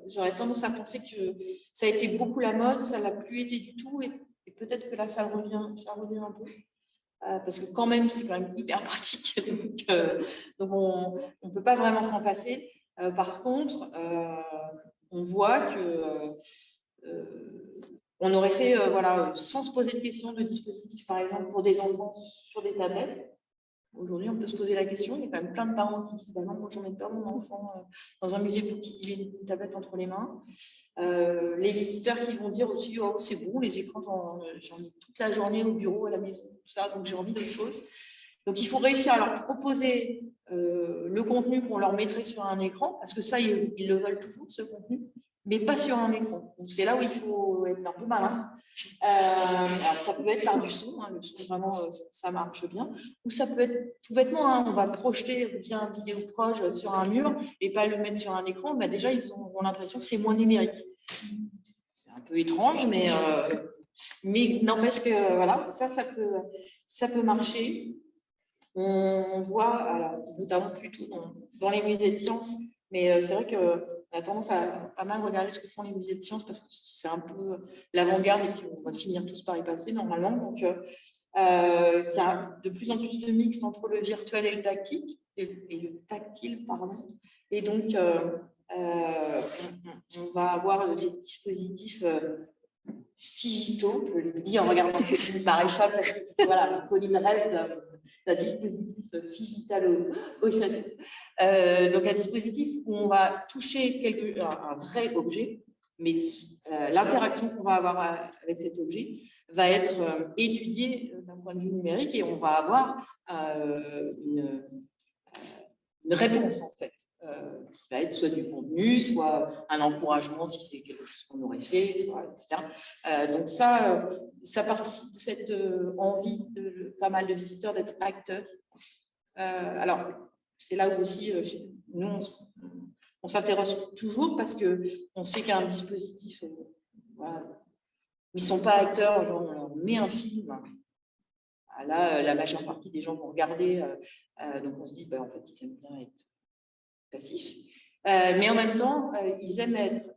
j'aurais tendance à penser que ça a été beaucoup la mode, ça ne l'a plus été du tout, et peut-être que là, ça revient un peu. Parce que quand même, c'est quand même hyper pratique. Donc on ne peut pas vraiment s'en passer. Par contre, on voit que on aurait fait, sans se poser de questions de dispositifs, par exemple, pour des enfants sur des tablettes. Aujourd'hui, on peut se poser la question. Il y a quand même plein de parents qui disent non, moi, j'en ai peur, mon enfant, dans un musée pour qu'il ait une tablette entre les mains. Les visiteurs qui vont dire aussi oh, c'est bon, les écrans, j'en ai toute la journée au bureau, à la maison, tout ça, donc j'ai envie d'autre chose. Donc, il faut réussir à leur proposer le contenu qu'on leur mettrait sur un écran, parce que ça, ils le veulent toujours, ce contenu, mais pas sur un écran. Donc, c'est là où il faut être un peu malin. Alors, ça peut être par du son, le son, vraiment, ça marche bien. Ou ça peut être tout bêtement, on va projeter via une vidéo proche sur un mur et pas le mettre sur un écran. Bah, déjà, ils ont l'impression que c'est moins numérique. C'est un peu étrange, mais n'empêche que voilà, ça peut marcher. On voit, alors, notamment plutôt dans les musées de sciences, mais c'est vrai qu'on a tendance à pas mal regarder ce que font les musées de sciences parce que c'est un peu l'avant-garde et qu'on va finir tous par y passer normalement. Donc, il y a de plus en plus de mixte entre le virtuel et le tactile, pardon. Et donc, on va avoir des dispositifs digitaux, je le dis en regardant Pauline Maréchal, parce que voilà, Pauline rêve d'un dispositif digital au château. Donc un dispositif où on va toucher un vrai objet, mais l'interaction qu'on va avoir avec cet objet va être étudiée d'un point de vue numérique et on va avoir une réponse en fait, qui va être soit du contenu, soit un encouragement si c'est quelque chose qu'on aurait fait, soit, etc. Donc ça participe de cette envie de pas mal de visiteurs d'être acteurs. Alors, c'est là où aussi, nous, on s'interroge toujours parce qu'on sait qu'un dispositif, voilà, ils ne sont pas acteurs, genre on leur met un film. Là, la majeure partie des gens vont regarder, donc on se dit, en fait, ils aiment bien être passifs. Mais en même temps, ils aiment être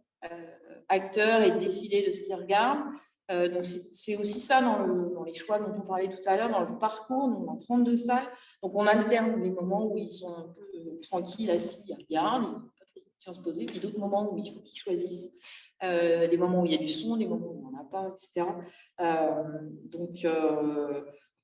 acteurs et décider de ce qu'ils regardent. Donc, c'est aussi ça dans les choix dont on parlait tout à l'heure, dans le parcours. Nous, on a 32 salles. Donc, on alterne les moments où ils sont un peu tranquilles, assis, ils regardent, ils n'ont pas trop de questions à se poser, puis d'autres moments où il faut qu'ils choisissent. Des moments où il y a du son, des moments où il n'y en a pas, etc. Donc,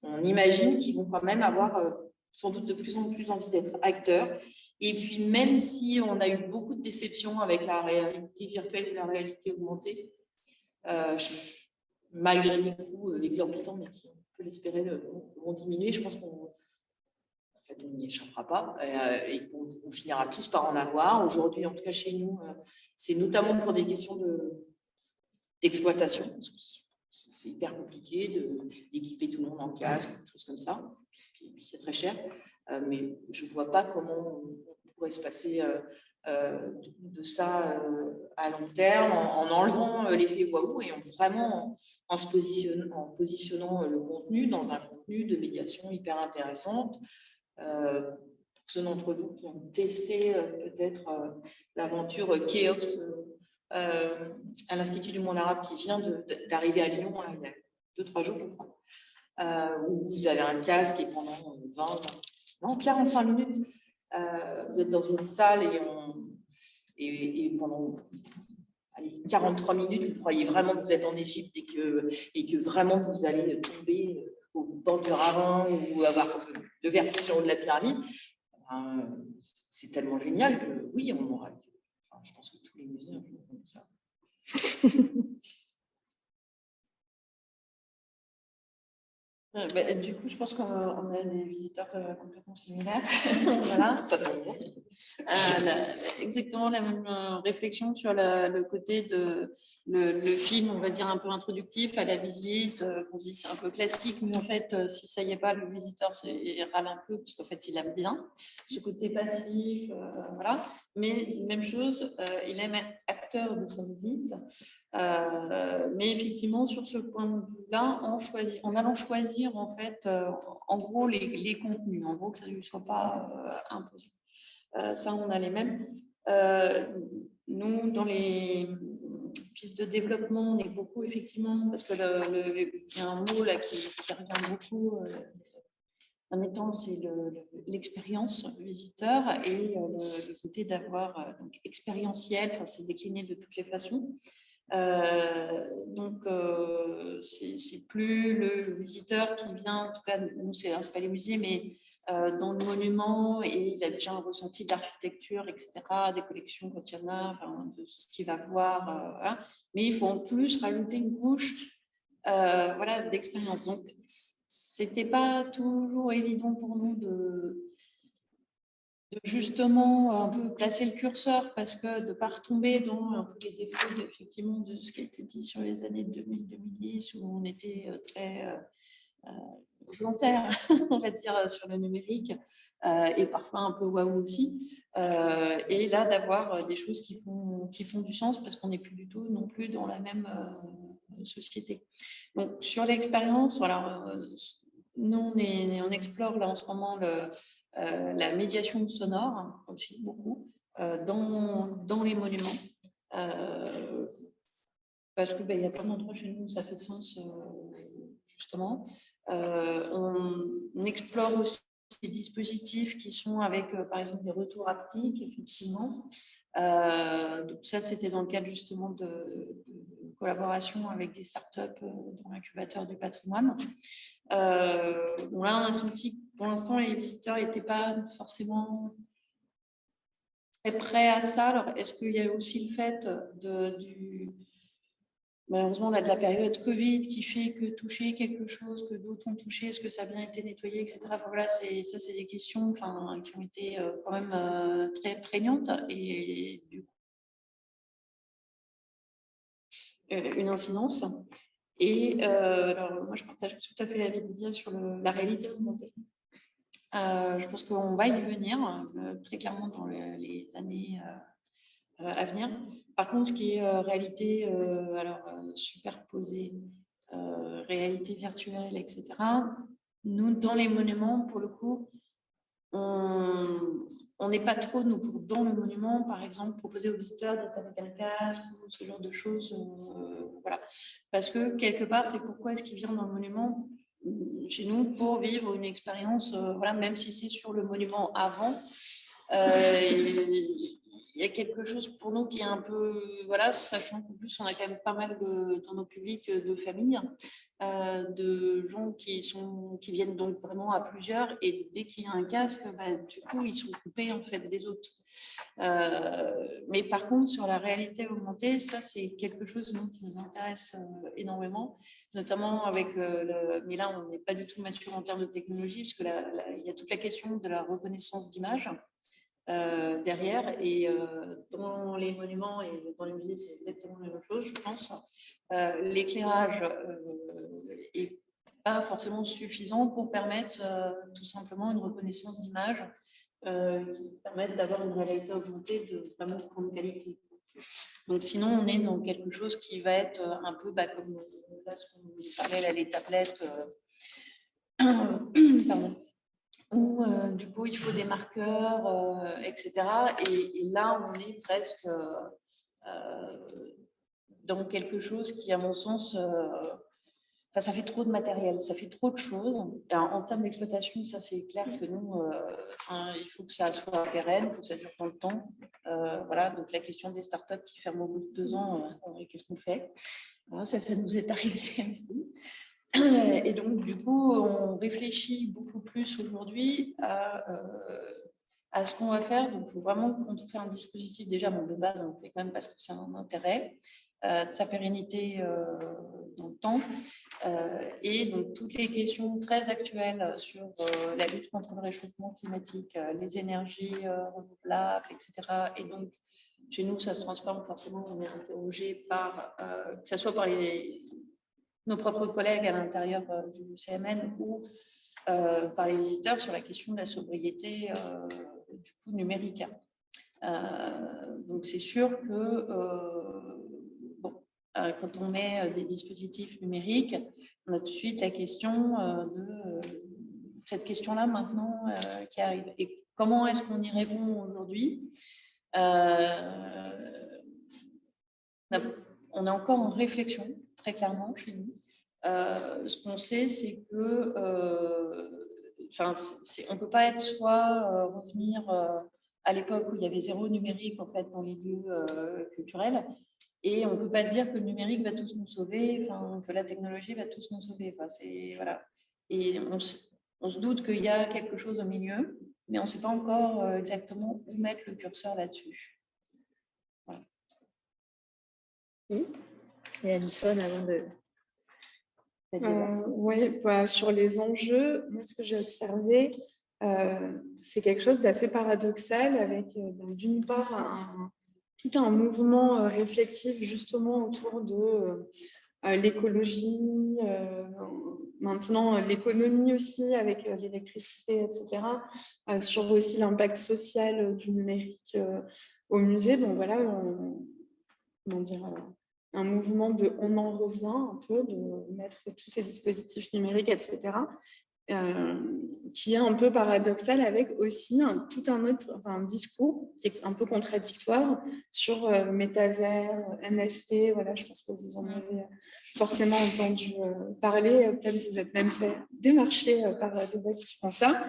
on imagine qu'ils vont quand même avoir sans doute de plus en plus envie d'être acteurs. Et puis, même si on a eu beaucoup de déceptions avec la réalité virtuelle ou la réalité augmentée, malgré les coûts exorbitants, mais qui, on peut l'espérer, vont diminuer, je pense qu'on n'y échappera pas et qu'on finira tous par en avoir. Aujourd'hui, en tout cas chez nous, c'est notamment pour des questions d'exploitation. C'est hyper compliqué d'équiper tout le monde en casque, des choses comme ça. Et puis c'est très cher. Mais je ne vois pas comment on pourrait se passer de ça à long terme, en enlevant l'effet waouh et en positionnant le contenu dans un contenu de médiation hyper intéressante. Pour ceux d'entre vous qui ont testé peut-être l'aventure Kéops à l'Institut du monde arabe qui vient d'arriver à Lyon il y a 2-3 jours, je crois, où vous avez un casque et pendant 45 minutes, vous êtes dans une salle et pendant 43 minutes, vous croyez vraiment que vous êtes en Égypte et que vraiment vous allez tomber au bord du ravin ou avoir le vertige en haut de la pyramide. C'est tellement génial que oui, on aura. Enfin, je pense que tous les musées font ça. Du coup, je pense qu'on a des visiteurs complètement similaires. Voilà. Exactement la même réflexion sur le côté de le film, on va dire un peu introductif à la visite. On se dit c'est un peu classique, mais en fait, si ça y est pas, le visiteur il râle un peu parce qu'en fait, il aime bien ce côté passif. Voilà. Mais même chose, il aime être acteur de sa visite. Mais effectivement, sur ce point de vue-là, en allant choisir en fait, en gros les contenus, en gros que ça ne lui soit pas imposé. Ça, on a les mêmes. Nous, dans les pistes de développement, on est beaucoup effectivement, parce que il y a un mot là qui revient beaucoup. En étant, c'est l'expérience visiteur et le côté d'avoir donc expérientiel, enfin, c'est décliné de toutes les façons. Donc, c'est plus le visiteur qui vient, en tout cas, nous, c'est pas les musées, mais dans le monument, et il a déjà un ressenti d'architecture, etc., des collections quand il y en a, enfin, de ce qu'il va voir. Voilà. Mais il faut en plus rajouter une couche voilà, d'expérience. Donc, c'était pas toujours évident pour nous de justement un peu placer le curseur, parce que de ne pas retomber dans un peu les défauts effectivement de ce qui a été dit sur les années 2000-2010, où on était très volontaire, on va dire, sur le numérique, et parfois un peu waouh aussi. Et là, d'avoir des choses qui font du sens, parce qu'on n'est plus du tout non plus dans la même société. Donc, sur l'expérience, voilà, nous, on explore là en ce moment la médiation sonore, aussi beaucoup, dans les monuments. Parce qu'il y a plein d'endroits chez nous où ça fait sens, justement. On explore aussi des dispositifs qui sont avec, par exemple, des retours haptiques, effectivement. Donc ça, c'était dans le cadre justement de collaboration avec des startups dans l'incubateur du patrimoine. Bon, là, on a senti que pour l'instant, les visiteurs n'étaient pas forcément très prêts à ça. Alors, est-ce qu'il y a aussi le fait malheureusement, là, de la période Covid qui fait que toucher quelque chose que d'autres ont touché, est-ce que ça a bien été nettoyé, etc. Enfin, voilà, c'est des questions qui ont été quand même très prégnantes, et du coup, une incidence. Et alors, moi, je partage tout à fait l'avis de Lydia sur la réalité augmentée. Je pense qu'on va y venir très clairement dans les années à venir. Par contre, ce qui est réalité superposée, réalité virtuelle, etc., nous, dans les monuments, pour le coup, on n'est pas trop, nous, dans le monument, par exemple, proposer aux visiteurs d'être avec un casque ou ce genre de choses. Voilà. Parce que, quelque part, c'est pourquoi est-ce qu'il vient dans le monument chez nous pour vivre une expérience, voilà, même si c'est sur le monument avant. Il y a quelque chose pour nous qui est un peu, voilà, sachant qu'en plus, on a quand même pas mal dans nos publics de familles, de gens qui viennent donc vraiment à plusieurs, et dès qu'il y a un casque, du coup, ils sont coupés en fait des autres. Mais par contre, sur la réalité augmentée, ça, c'est quelque chose qui nous intéresse énormément, notamment avec mais là, on n'est pas du tout mature en termes de technologie, parce que il y a toute la question de la reconnaissance d'image. Derrière, et dans les monuments et dans les musées, c'est exactement la même chose, je pense. L'éclairage n'est pas forcément suffisant pour permettre tout simplement une reconnaissance d'image qui permette d'avoir une réalité augmentée de vraiment grande qualité. Donc sinon, on est dans quelque chose qui va être un peu comme là, ce qu'on parlait, là, les tablettes, pardon, où du coup il faut des marqueurs, etc. Et là, on est presque dans quelque chose qui, à mon sens, ça fait trop de matériel, ça fait trop de choses. Alors, en termes d'exploitation, ça c'est clair que nous, il faut que ça soit pérenne, il faut que ça dure dans le temps. Voilà, donc la question des startups qui ferment au bout de 2 ans, qu'est-ce qu'on fait? Voilà, ça nous est arrivé aussi. Et donc, du coup, on réfléchit beaucoup plus aujourd'hui à ce qu'on va faire. Donc, il faut vraiment qu'on fait un dispositif, déjà, de base, on le fait quand même parce que c'est un intérêt, de sa pérennité dans le temps. Et donc, toutes les questions très actuelles sur la lutte contre le réchauffement climatique, les énergies renouvelables, etc. Et donc, chez nous, ça se transforme forcément, on est interrogé par, que ce soit par nos propres collègues à l'intérieur du CMN ou par les visiteurs sur la question de la sobriété du coup numérique. Donc, c'est sûr que quand on met des dispositifs numériques, on a tout de suite la question de cette question-là maintenant qui arrive. Et comment est-ce qu'on y répond aujourd'hui? On est encore en réflexion, très clairement, chez nous. Ce qu'on sait, c'est que on ne peut pas être soit revenir à l'époque où il y avait zéro numérique en fait, dans les lieux culturels, et on ne peut pas se dire que le numérique va tous nous sauver, que la technologie va tous nous sauver. Voilà. Et on se doute qu'il y a quelque chose au milieu, mais on ne sait pas encore exactement où mettre le curseur là-dessus. Voilà. Et Alison, avant de... Oui, sur les enjeux, moi, ce que j'ai observé, c'est quelque chose d'assez paradoxal avec, d'une part, tout un mouvement réflexif justement autour de l'écologie, maintenant l'économie aussi avec l'électricité, etc., sur aussi l'impact social du numérique au musée. Donc voilà, un mouvement de on en revient un peu, de mettre tous ces dispositifs numériques, etc., qui est un peu paradoxal avec aussi tout un autre discours qui est un peu contradictoire sur métavers, NFT. Voilà, je pense que vous en avez forcément entendu parler. Peut-être que vous êtes même fait démarcher par des boîtes qui font ça.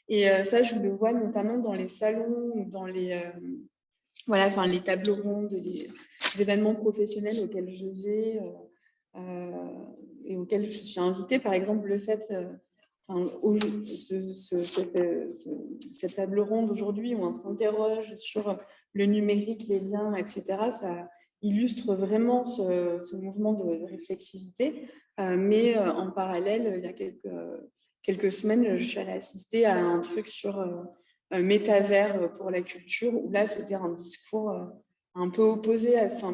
Et ça, je le vois notamment dans les salons ou dans les tables rondes, les événements professionnels auxquels je vais et auxquels je suis invitée. Par exemple, le fait, cette table ronde aujourd'hui où on s'interroge sur le numérique, les liens, etc., ça illustre vraiment ce mouvement de réflexivité. Mais en parallèle, il y a quelques semaines, je suis allée assister à un truc sur métavers pour la culture, où là, c'était un discours un peu opposé,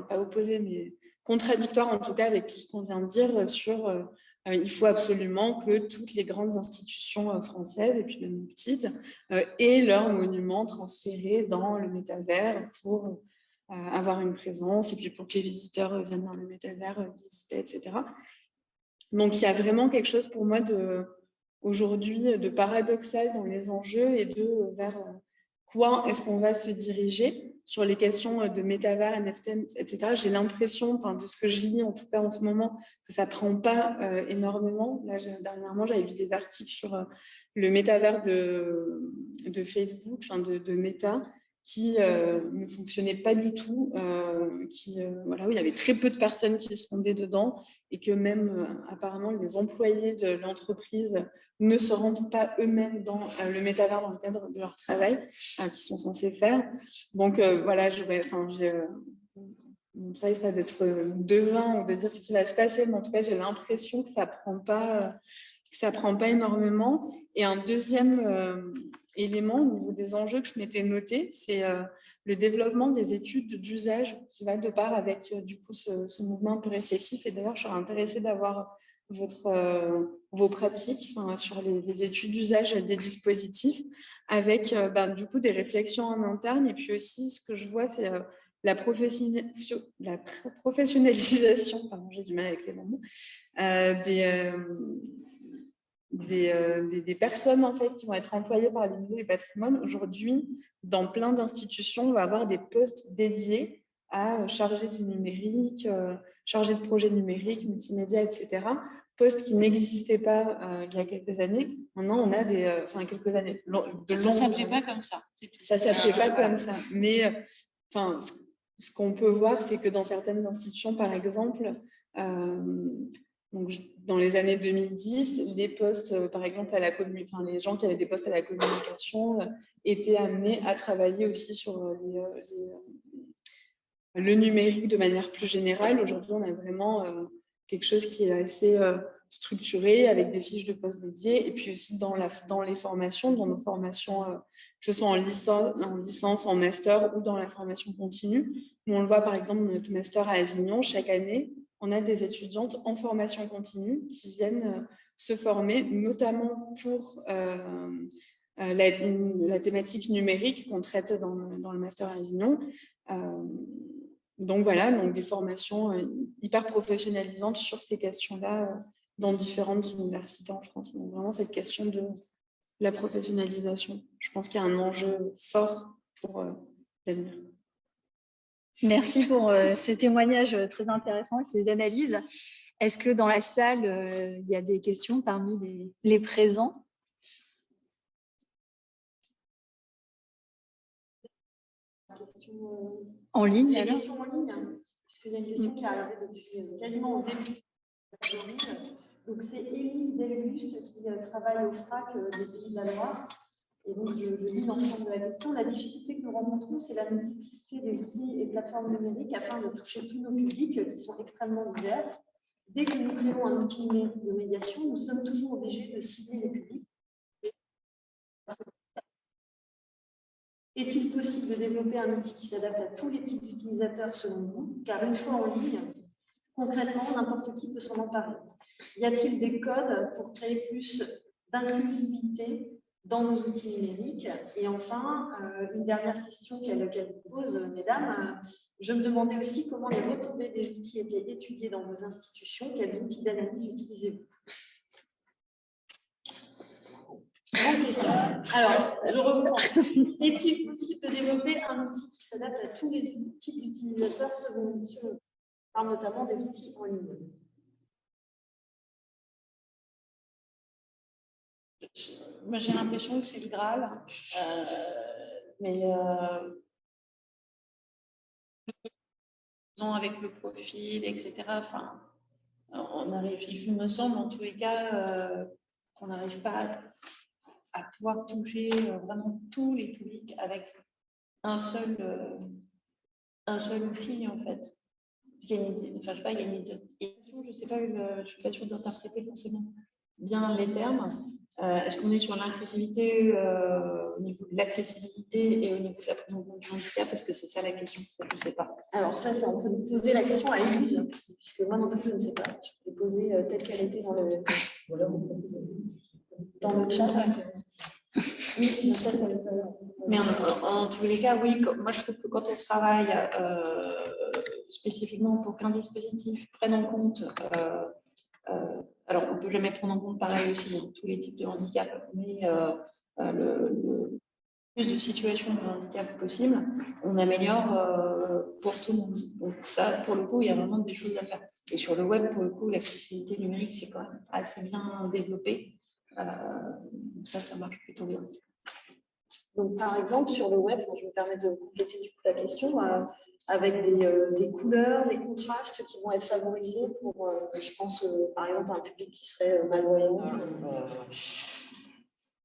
pas opposé, mais contradictoire en tout cas avec tout ce qu'on vient de dire sur il faut absolument que toutes les grandes institutions françaises, et puis même les petites, aient leurs monuments transférés dans le métavers pour avoir une présence, et puis pour que les visiteurs viennent dans le métavers visiter, etc. Donc, il y a vraiment quelque chose pour moi aujourd'hui de paradoxal dans les enjeux et vers quoi est-ce qu'on va se diriger sur les questions de métavers, NFT, etc. J'ai l'impression, de ce que je lis en tout cas en ce moment, que ça ne prend pas énormément. Là, dernièrement, j'avais lu des articles sur le métavers de Facebook, de Meta, qui ne fonctionnait pas du tout, où il y avait très peu de personnes qui se rendaient dedans et que même apparemment les employés de l'entreprise ne se rendent pas eux-mêmes dans le métavers dans le cadre de leur travail qu'ils sont censés faire. Donc mon travail, c'est pas d'être devin ou de dire ce qui va se passer, mais en tout cas, j'ai l'impression que ça prend pas énormément. Et un deuxième élément au niveau des enjeux que je m'étais noté, c'est le développement des études d'usage qui va de part avec du coup ce mouvement un peu réflexif. Et d'ailleurs, je serais intéressée d'avoir vos pratiques sur les études d'usage des dispositifs avec du coup des réflexions en interne. Et puis aussi, ce que je vois, c'est la professionnalisation, pardon, j'ai du mal avec les mots, des personnes en fait qui vont être employées par les musées du patrimoine. Aujourd'hui, dans plein d'institutions, on va avoir des postes dédiés à chargés du numérique, chargés de projets numériques, multimédia, etc. Postes qui n'existaient pas il y a quelques années. Maintenant, on a quelques années. Ça ne s'appelait pas comme ça. Ça ne s'appelait pas comme ça. Mais ce qu'on peut voir, c'est que dans certaines institutions, par exemple, donc, dans les années 2010, les postes, par exemple, les gens qui avaient des postes à la communication étaient amenés à travailler aussi sur le numérique de manière plus générale. Aujourd'hui, on a vraiment quelque chose qui est assez structuré avec des fiches de postes dédiées et puis aussi dans les formations, dans nos formations, que ce soit en licence, en master ou dans la formation continue. Nous, on le voit par exemple dans notre master à Avignon, chaque année, on a des étudiantes en formation continue qui viennent se former, notamment pour la thématique numérique qu'on traite dans le master à Avignon. Donc voilà, donc des formations hyper professionnalisantes sur ces questions-là dans différentes universités en France. Donc vraiment cette question de la professionnalisation. Je pense qu'il y a un enjeu fort pour l'avenir. Merci pour ces témoignages très intéressants et ces analyses. Est-ce que dans la salle, il y a des questions parmi les présents? En ligne, alors? Question en ligne, puisqu'il y a une question qui est arrivée depuis quasiment au début de la journée. Donc, c'est Élise Delbuste qui travaille au FRAC des Pays de la Loire. Et donc, je lis l'ensemble de la question. La difficulté que nous rencontrons, c'est la multiplicité des outils et plateformes numériques afin de toucher tous nos publics qui sont extrêmement divers. Dès que nous créons un outil numérique de médiation, nous sommes toujours obligés de cibler les publics. Est-il possible de développer un outil qui s'adapte à tous les types d'utilisateurs selon vous? Car une fois en ligne, concrètement, n'importe qui peut s'en emparer. Y a-t-il des codes pour créer plus d'inclusivité dans nos outils numériques? Et enfin, une dernière question qu'elle vous pose, mesdames. Je me demandais aussi comment les retombées des outils étaient étudiées dans vos institutions. Quels outils d'analyse utilisez-vous? Bonne question. Alors, je reprends. Est-il possible de développer un outil qui s'adapte à tous les types d'utilisateurs selon vous? On parle notamment des outils en ligne. Moi, j'ai l'impression que c'est le Graal, mais avec le profil, etc. Enfin, on arrive, il me semble, en tous les cas, qu'on n'arrive pas à pouvoir toucher vraiment tous les publics avec un seul outil, en fait. Parce qu'il y a une, enfin, je sais pas, il y a une je sais pas, je suis pas sûre d'interpréter forcément bien les termes. Est-ce qu'on est sur l'inclusivité au niveau de l'accessibilité et au niveau de la prise en compte du handicap? Parce que c'est ça la question, ça, je ne sais pas. Alors ça, on peut poser la question à Élise, puisque moi non plus, je ne sais pas. Je peux poser telle qu'elle était dans le chat. Oui, ça mais en tous les cas, oui, moi je trouve que quand on travaille spécifiquement pour qu'un dispositif prenne en compte, alors on ne peut jamais prendre en compte pareil aussi tous les types de handicap, mais le plus de situations de handicap possible, on améliore pour tout le monde. Donc ça, pour le coup, il y a vraiment des choses à faire. Et sur le web, pour le coup, l'accessibilité numérique, c'est quand même assez bien développé. Ça marche plutôt bien. Donc, par exemple, sur le web, je me permets de compléter du coup la question, avec des couleurs, des contrastes qui vont être favorisés pour, je pense, par exemple, un public qui serait malvoyant.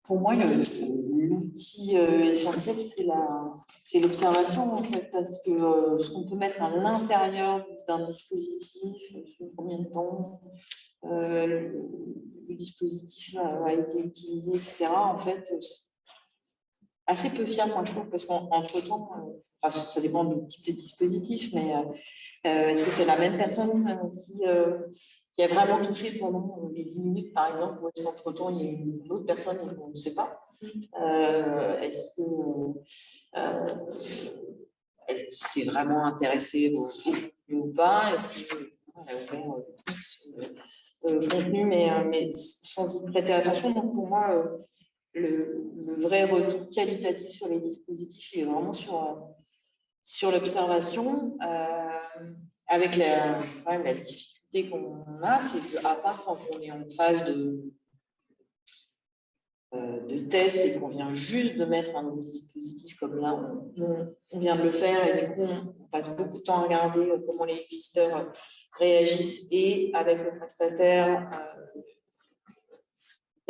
Pour moi, l'outil essentiel, c'est l'observation, en fait, parce que ce qu'on peut mettre à l'intérieur d'un dispositif, sur combien de temps le dispositif a été utilisé, etc., en fait, assez peu fiable, moi, je trouve, parce qu'entre-temps, ça dépend du type de dispositif, mais est-ce que c'est la même personne qui a vraiment touché pendant les 10 minutes, par exemple, ou est-ce qu'entre-temps, il y a une autre personne et on ne sait pas? Est-ce qu'elle s'est vraiment intéressée ou pas? Est-ce qu'elle a ouvert X contenu, mais sans y prêter attention? Donc, pour moi, le vrai retour qualitatif sur les dispositifs, il est vraiment sur l'observation, avec la difficulté qu'on a, c'est qu'à part quand on est en phase de test et qu'on vient juste de mettre un dispositif comme là, on vient de le faire et du coup, on passe beaucoup de temps à regarder comment les visiteurs réagissent et avec le prestataire,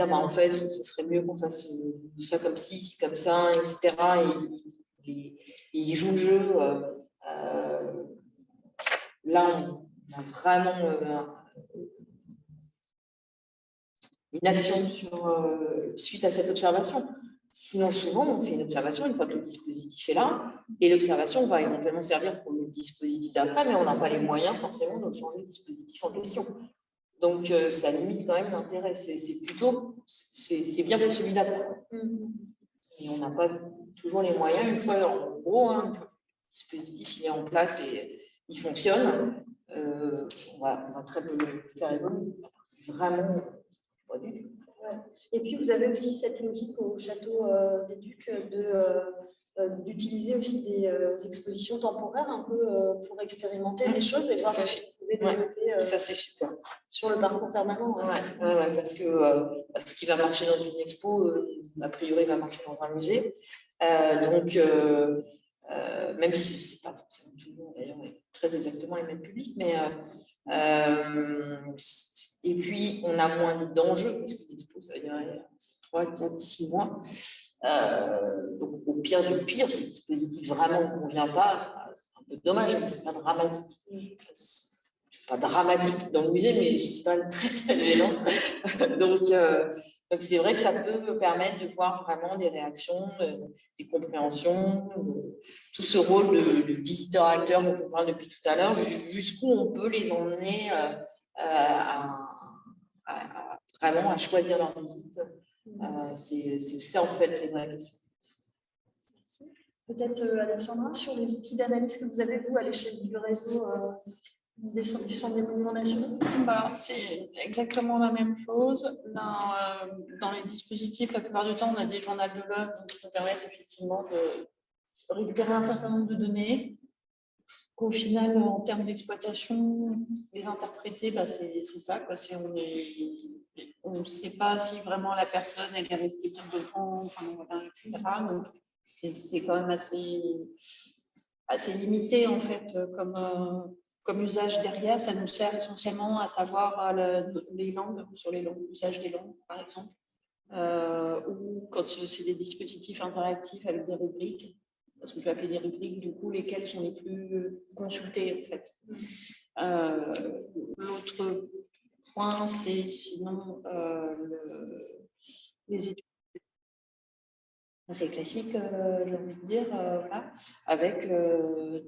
en fait, ce serait mieux qu'on fasse ça comme ci, comme ça, etc. Et ils jouent le jeu. Là, on a vraiment une action suite à cette observation. Sinon, souvent, on fait une observation une fois que le dispositif est là, et l'observation va éventuellement servir pour le dispositif d'après, mais on n'a pas les moyens forcément de changer le dispositif en question. Donc, ça limite quand même l'intérêt. C'est bien pour celui d'après. Et on n'a pas toujours les moyens. Une fois, en gros, une fois que le dispositif il est en place et il fonctionne, on va très peu le faire évoluer. C'est vraiment pas du tout. Et puis, vous avez aussi cette logique au château des Ducs d'utiliser aussi des expositions temporaires un peu pour expérimenter les choses et voir si vous pouvez développer ça, c'est super. sur le parcours permanent. Ouais, parce que ce qui va marcher dans une expo, a priori, va marcher dans un musée. Donc, même si ce n'est pas forcément toujours d'ailleurs très exactement les mêmes publics, mais et puis on a moins d'enjeux parce qu'une expo, ça va durer 3, 4, 6 mois. Donc, au pire du pire, si le dispositif vraiment ne convient pas, c'est un peu dommage, mais ce n'est pas dramatique. C'est pas dramatique dans le musée, mais c'est quand même très, très gênant. Donc, c'est vrai que ça peut permettre de voir vraiment des réactions, des compréhensions, tout ce rôle de visiteur-acteur dont on parle depuis tout à l'heure, jusqu'où on peut les emmener vraiment à choisir leur visite. C'est ça, en fait, les vraies questions. Merci. Peut-être, Alexandra, sur les outils d'analyse que vous avez, vous, à l'échelle du réseau du Centre des Monuments Nationaux? C'est exactement la même chose. Dans les dispositifs, la plupart du temps, on a des journaux de l'œuvre qui nous permettent effectivement de récupérer un certain nombre de données qu'au final, en termes d'exploitation, les interpréter, c'est ça. On ne sait pas si vraiment la personne elle est restée bien devant, etc. Donc, c'est quand même assez limité, en fait, comme usage derrière. Ça nous sert essentiellement à savoir les langues, sur l'usage des langues, par exemple, ou quand c'est des dispositifs interactifs avec des rubriques, parce que je vais appeler des rubriques, du coup, lesquelles sont les plus consultées, en fait. L'autre point, c'est sinon les études. C'est classique, j'ai envie de dire, voilà, avec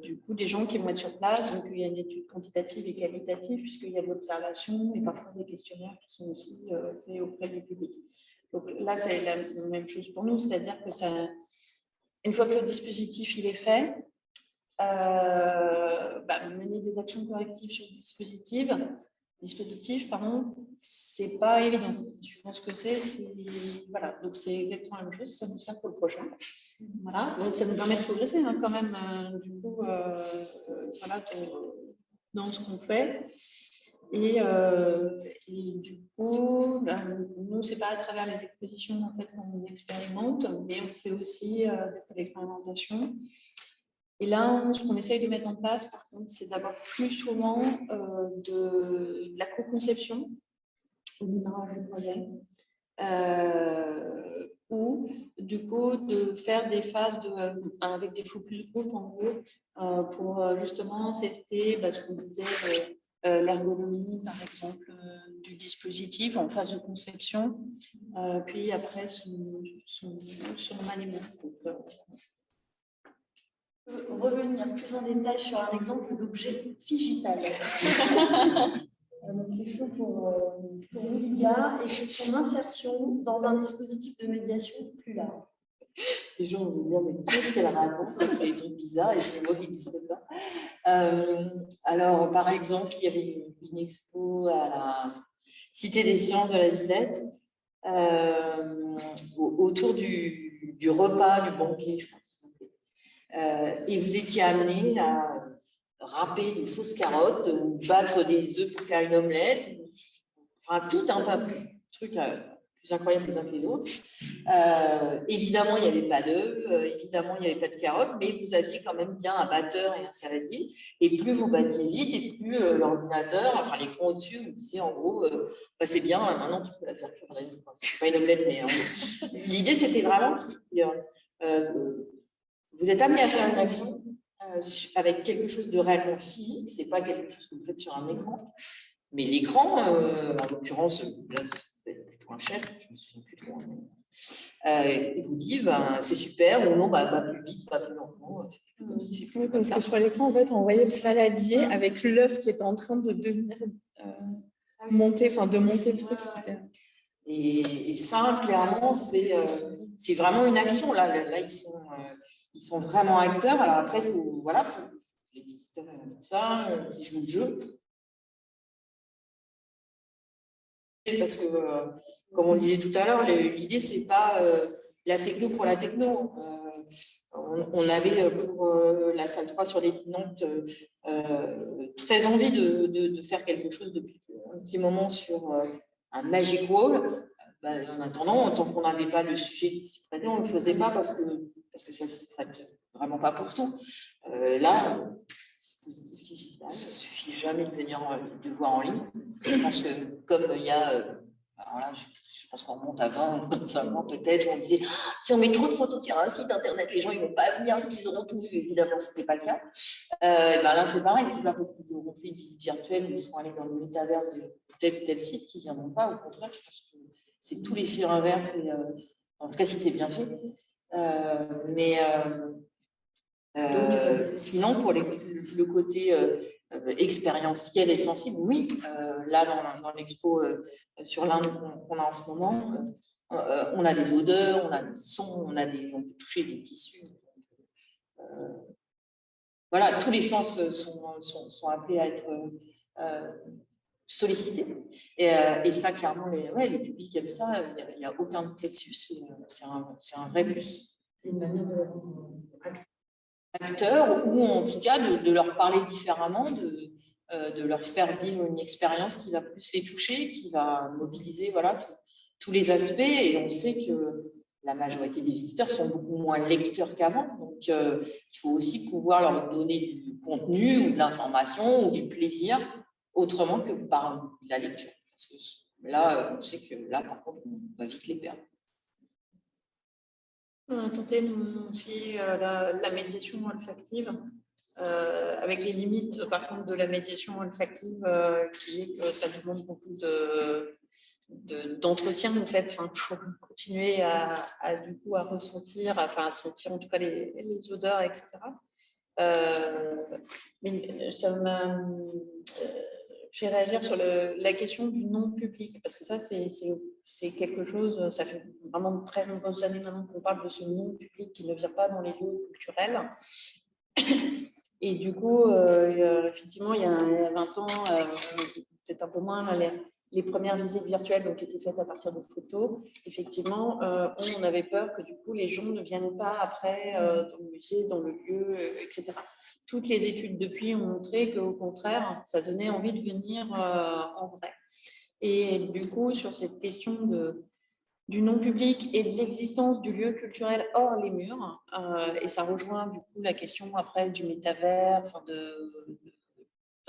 du coup des gens qui vont être sur place. Donc, il y a une étude quantitative et qualitative, puisqu'il y a de l'observation et parfois des questionnaires qui sont aussi faits auprès du public. Donc là, c'est la même chose pour nous, c'est-à-dire que ça. Une fois que le dispositif il est fait, mener des actions correctives sur le dispositif, c'est pas évident. Suivant ce que c'est, voilà. Donc c'est exactement la même chose. Ça nous sert pour le prochain. Voilà. Donc ça nous permet de progresser quand même. Du coup, voilà, dans ce qu'on fait. Et du coup, nous, c'est pas à travers les expositions en fait qu'on expérimente, mais on fait aussi de l'expérimentation. Et là, ce qu'on essaye de mettre en place, par contre, c'est d'avoir plus souvent de la co-conception au démarrage du projet, ou du coup de faire des phases avec des focus group en gros pour justement tester ce qu'on disait. L'ergonomie, par exemple, du dispositif en phase de conception, puis après son maniement. Revenir plus en détail sur un exemple d'objet digital. Une question pour Lydia, et c'est son insertion dans un dispositif de médiation plus large. Les gens vont se dire, mais qu'est-ce qu'elle raconte? Ça fait des trucs bizarres et c'est moi qui ne dis pas. Alors, par exemple, il y avait une expo à la Cité des Sciences de la Villette autour du repas, du banquet, je pense. Et vous étiez amené à râper des fausses carottes ou battre des œufs pour faire une omelette. Enfin, tout un tas de trucs plus incroyables les uns que les autres. Évidemment, il n'y avait pas d'œufs, évidemment, il n'y avait pas de carottes, mais vous aviez quand même bien un batteur et un saladier. Et plus vous battiez vite, et plus l'ordinateur, enfin l'écran au-dessus, vous disait en gros, c'est bien, maintenant tu peux la faire cuire. C'est pas une omelette, mais l'idée c'était vraiment vous êtes amené à faire une action avec quelque chose de réellement physique, c'est pas quelque chose que vous faites sur un écran. Mais l'écran, en l'occurrence, pour un chef, je ne me souviens plus trop, il vous dit c'est super, ou non, plus vite, pas plus lentement. Comme ça. Sur l'écran, en fait, on voyait le saladier avec l'œuf qui était en train de devenir monter le truc, c'était... Et ça, clairement, c'est vraiment une action. Là, ils sont vraiment acteurs. Alors après, faut les visiteurs invitent ça, ils jouent le jeu. Parce que, comme on disait tout à l'heure, l'idée, c'est pas la techno pour la techno. On avait pour la salle 3 sur les Nantes très envie de faire quelque chose depuis un petit moment sur un Magic Wall. En attendant, tant qu'on n'avait pas le sujet qui s'y prêtait, on ne le faisait pas parce que ça ne s'y prête vraiment pas pour tout. Là, c'est positif, ça ne suffit jamais de venir de voir en ligne. Je pense que comme il y a, alors là, je pense qu'on remonte à 20, 25 ans peut-être, on disait si on met trop de photos sur un site internet, les gens ils ne vont pas venir parce qu'ils auront tout vu. Évidemment, ce n'était pas le cas. Là, c'est pareil, c'est pas parce qu'ils auront fait une visite virtuelle ou ils seront allés dans le métavers de tel ou tel site qu'ils ne viendront pas. Au contraire, je pense que c'est tous les fils inverses, en tout cas si c'est bien fait. Sinon, pour le côté expérientiel et sensible, oui, là dans l'expo sur l'Inde qu'on a en ce moment, on a des odeurs, on a des sons, on peut toucher des tissus. Voilà, tous les sens sont appelés à être sollicités. Et ça, clairement, les publics aiment ça, il n'y a aucun doute là-dessus, c'est un vrai plus. Une manière de acteurs, ou en tout cas de leur parler différemment, de leur faire vivre une expérience qui va plus les toucher, qui va mobiliser tous les aspects. Et on sait que la majorité des visiteurs sont beaucoup moins lecteurs qu'avant. Donc, il faut aussi pouvoir leur donner du contenu ou de l'information ou du plaisir autrement que par la lecture. Parce que là, on sait que là, par contre, on va vite les perdre. On a tenté, nous aussi, la médiation olfactive, avec les limites, par contre, de la médiation olfactive, qui est que ça demande beaucoup d'entretien, en fait, pour continuer à ressentir, à sentir en tout cas les odeurs, etc. Mais ça m'a fait réagir sur la question du non-public, parce que ça, c'est quelque chose, ça fait vraiment de très nombreuses années maintenant qu'on parle de ce non-public qui ne vient pas dans les lieux culturels. Et du coup, effectivement, il y a 20 ans, peut-être un peu moins, les premières visites virtuelles qui étaient faites à partir de photos, effectivement, on avait peur que du coup, les gens ne viennent pas après dans le musée, dans le lieu, etc. Toutes les études depuis ont montré qu'au contraire, ça donnait envie de venir en vrai. Et du coup, sur cette question du non-public et de l'existence du lieu culturel hors les murs, et ça rejoint du coup la question après du métavers,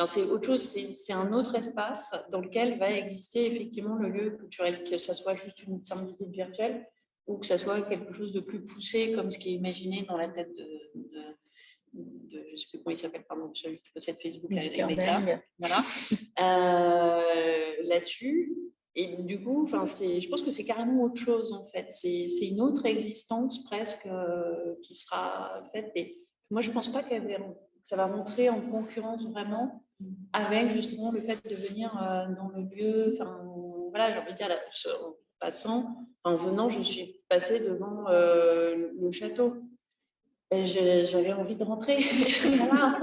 c'est autre chose, c'est un autre espace dans lequel va exister effectivement le lieu culturel, que ce soit juste une simple visite virtuelle ou que ce soit quelque chose de plus poussé comme ce qui est imaginé dans la tête de je ne sais plus comment il s'appelle, pardon, celui qui possède Facebook, voilà, là-dessus. Et du coup, je pense que c'est carrément autre chose en fait. C'est une autre existence presque qui sera faite. Et moi, je ne pense pas que ça va rentrer en concurrence vraiment avec justement le fait de venir dans le lieu. Voilà, j'ai envie de dire, en venant, je suis passée devant le château. J'avais envie de rentrer. Voilà.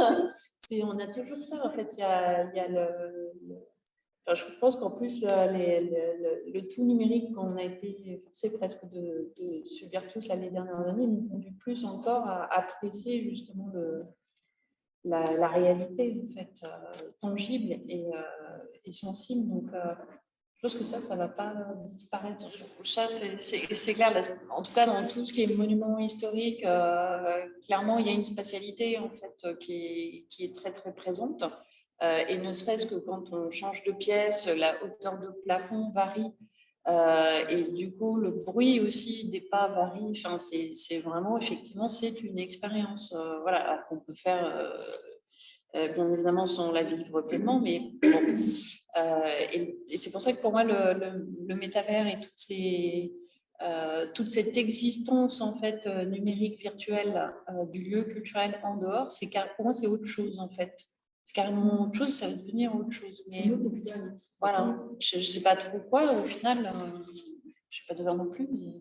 On a toujours ça en fait. Il y a je pense qu'en plus, le tout numérique qu'on a été forcé presque de subir tous les dernières années nous conduit plus encore à apprécier justement la réalité en fait, tangible et sensible. Donc, je pense que ça ne va pas disparaître. Ça, c'est clair. En tout cas, dans tout ce qui est monument historique, clairement, il y a une spatialité en fait, qui est très, très présente. Et ne serait-ce que quand on change de pièce, la hauteur de plafond varie. Et du coup, le bruit aussi des pas varie. C'est vraiment, effectivement, c'est une expérience. Voilà, qu'on peut faire... bien évidemment sans la vivre pleinement, mais bon. Et c'est pour ça que pour moi le métavers et toute cette existence en fait numérique virtuelle du lieu culturel en dehors, pour moi c'est autre chose en fait. carrément autre chose, ça va devenir autre chose. Mais voilà, je ne sais pas trop quoi, au final, je ne suis pas devant non plus, mais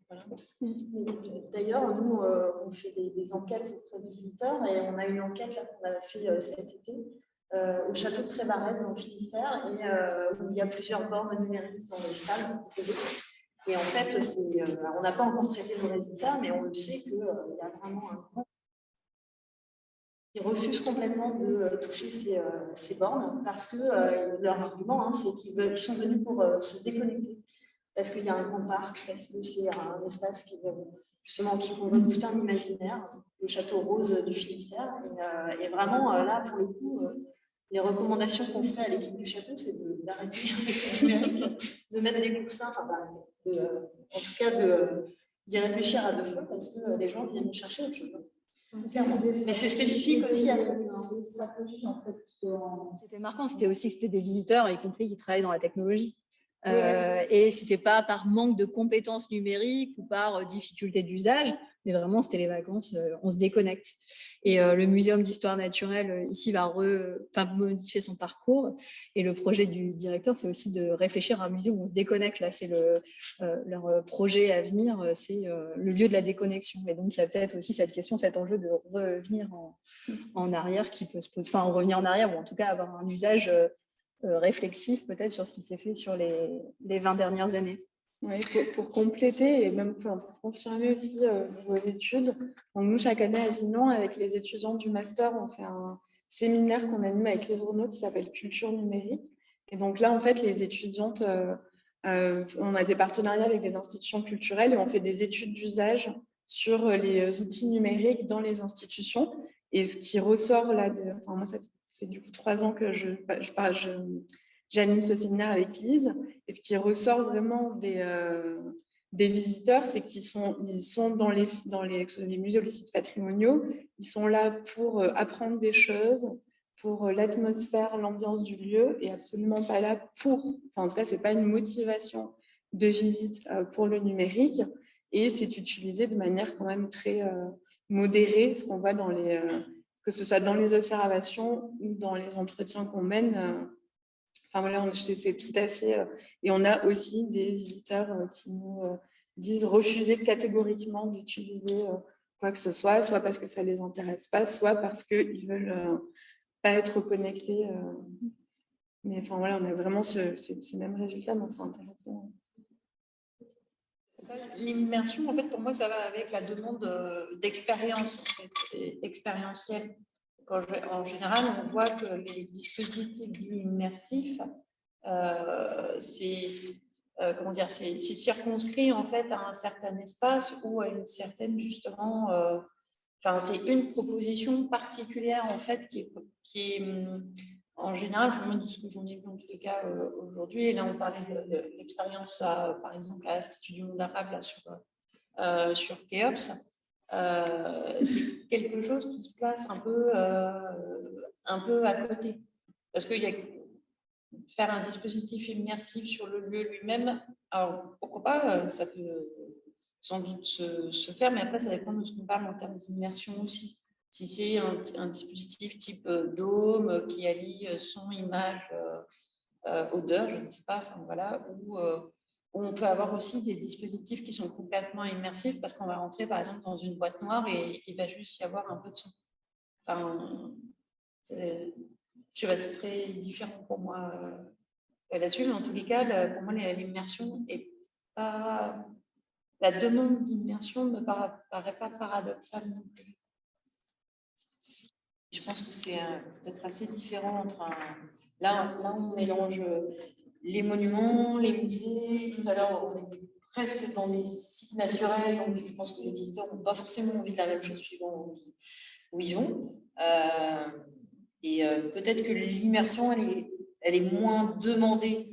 voilà. D'ailleurs, nous, on fait des enquêtes auprès des visiteurs et on a une enquête qu'on a fait cet été au château de Trévarez dans le Finistère et où il y a plusieurs bornes numériques dans les salles. Et en fait, on n'a pas encore traité le résultat, mais on le sait qu'il y a vraiment un groupe qui refuse complètement de toucher ces bornes parce que leur argument, c'est qu'ils sont venus pour se déconnecter. Parce qu'il y a un grand parc, parce que c'est un espace qui convoque tout un imaginaire, le château rose du Finistère. Et vraiment, là, pour le coup, les recommandations qu'on ferait à l'équipe du château, c'est d'arrêter avec le numérique, de mettre des coussins, en tout cas d'y réfléchir à 2 fois, parce que les gens viennent chercher autre chose. Mais c'est spécifique aussi à celui-là. Ce qui était marquant, c'était aussi que c'était des visiteurs, y compris qui travaillent dans la technologie. Et ce n'était pas par manque de compétences numériques ou par difficulté d'usage, mais vraiment, c'était les vacances, on se déconnecte. Et le Muséum d'histoire naturelle, ici, va modifier son parcours. Et le projet du directeur, c'est aussi de réfléchir à un musée où on se déconnecte. Là, c'est leur projet à venir, c'est le lieu de la déconnexion. Et donc, il y a peut-être aussi cette question, cet enjeu de revenir en arrière qui peut se poser, enfin, revenir en arrière ou en tout cas avoir un usage réflexif peut-être sur ce qui s'est fait sur les 20 dernières années. Oui, pour compléter et même pour confirmer aussi vos études, donc nous, chaque année à Avignon, avec les étudiants du master, on fait un séminaire qu'on anime avec les journaux qui s'appelle Culture numérique. Et donc là, en fait, les étudiantes, on a des partenariats avec des institutions culturelles et on fait des études d'usage sur les outils numériques dans les institutions. Et ce qui ressort là, moi, ça fait du coup 3 ans que j'anime ce séminaire avec Lise. Et ce qui ressort vraiment des visiteurs, c'est qu'ils sont dans les musées ou les sites patrimoniaux. Ils sont là pour apprendre des choses, pour l'atmosphère, l'ambiance du lieu, et absolument pas là en tout cas, c'est pas une motivation de visite pour le numérique. Et c'est utilisé de manière quand même très modérée, ce qu'on voit que ce soit dans les observations ou dans les entretiens qu'on mène. Voilà, c'est tout à fait. Et on a aussi des visiteurs qui nous disent refuser catégoriquement d'utiliser quoi que ce soit parce que ça ne les intéresse pas, soit parce qu'ils ne veulent pas être connectés. Mais voilà, on a vraiment ces mêmes résultats, donc c'est intéressant. L'immersion, en fait, pour moi, ça va avec la demande d'expérience, en fait, expérientielle. En général, on voit que les dispositifs dits immersifs, c'est circonscrit en fait à un certain espace ou à une certaine justement. C'est une proposition particulière en fait qui est en général, de ce que j'en ai vu en tous les cas aujourd'hui. Et là, on parlait de l'expérience, par exemple, à l'Institut du monde arabe sur Khéops. C'est quelque chose qui se place un peu à côté. Parce qu'il y a faire un dispositif immersif sur le lieu lui-même, alors pourquoi pas, ça peut sans doute se faire, mais après, ça dépend de ce qu'on parle en termes d'immersion aussi. Si c'est un dispositif type dôme qui allie son, image, odeur, je ne sais pas, ou on peut avoir aussi des dispositifs qui sont complètement immersifs parce qu'on va rentrer par exemple dans une boîte noire et il va juste y avoir un peu de son. C'est très différent pour moi là-dessus, mais en tous les cas, pour moi, l'immersion est pas. La demande d'immersion ne me paraît pas paradoxale non plus. Je pense que c'est peut-être assez différent entre Là, on mélange les monuments, les musées. Tout à l'heure, on était presque dans les sites naturels, donc je pense que les visiteurs n'ont pas forcément envie de la même chose suivant où ils vont. Peut-être que l'immersion, elle est moins demandée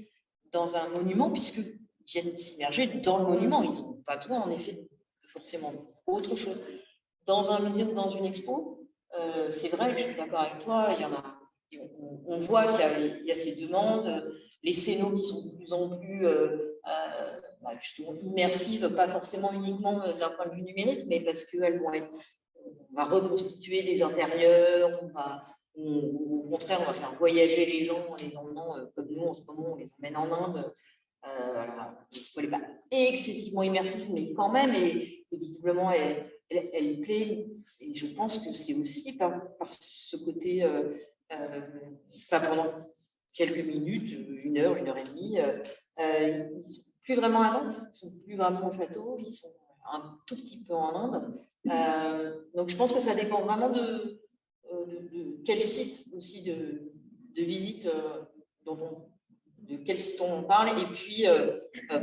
dans un monument, puisqu'ils viennent s'immerger dans le monument. Ils n'ont pas besoin, en effet, de forcément autre chose. Dans un musée ou dans une expo, c'est vrai que je suis d'accord avec toi, il y en a. On voit qu'il y a ces demandes, les scénos qui sont de plus en plus justement immersives, pas forcément uniquement d'un point de vue numérique, mais parce qu'elles vont on va reconstituer les intérieurs, on va Au contraire, on va faire voyager les gens en les emmenant, comme nous en ce moment, on les emmène en Inde. Elle n'est pas excessivement immersif, mais quand même, et visiblement, elle plaît. Et je pense que c'est aussi par ce côté, pendant quelques minutes, 1 heure, 1 heure et demie, ils ne sont plus vraiment à Nantes, ils ne sont plus vraiment au château, ils sont un tout petit peu en Inde. Donc je pense que ça dépend vraiment de quel site aussi de visite de quel site on parle. Et puis,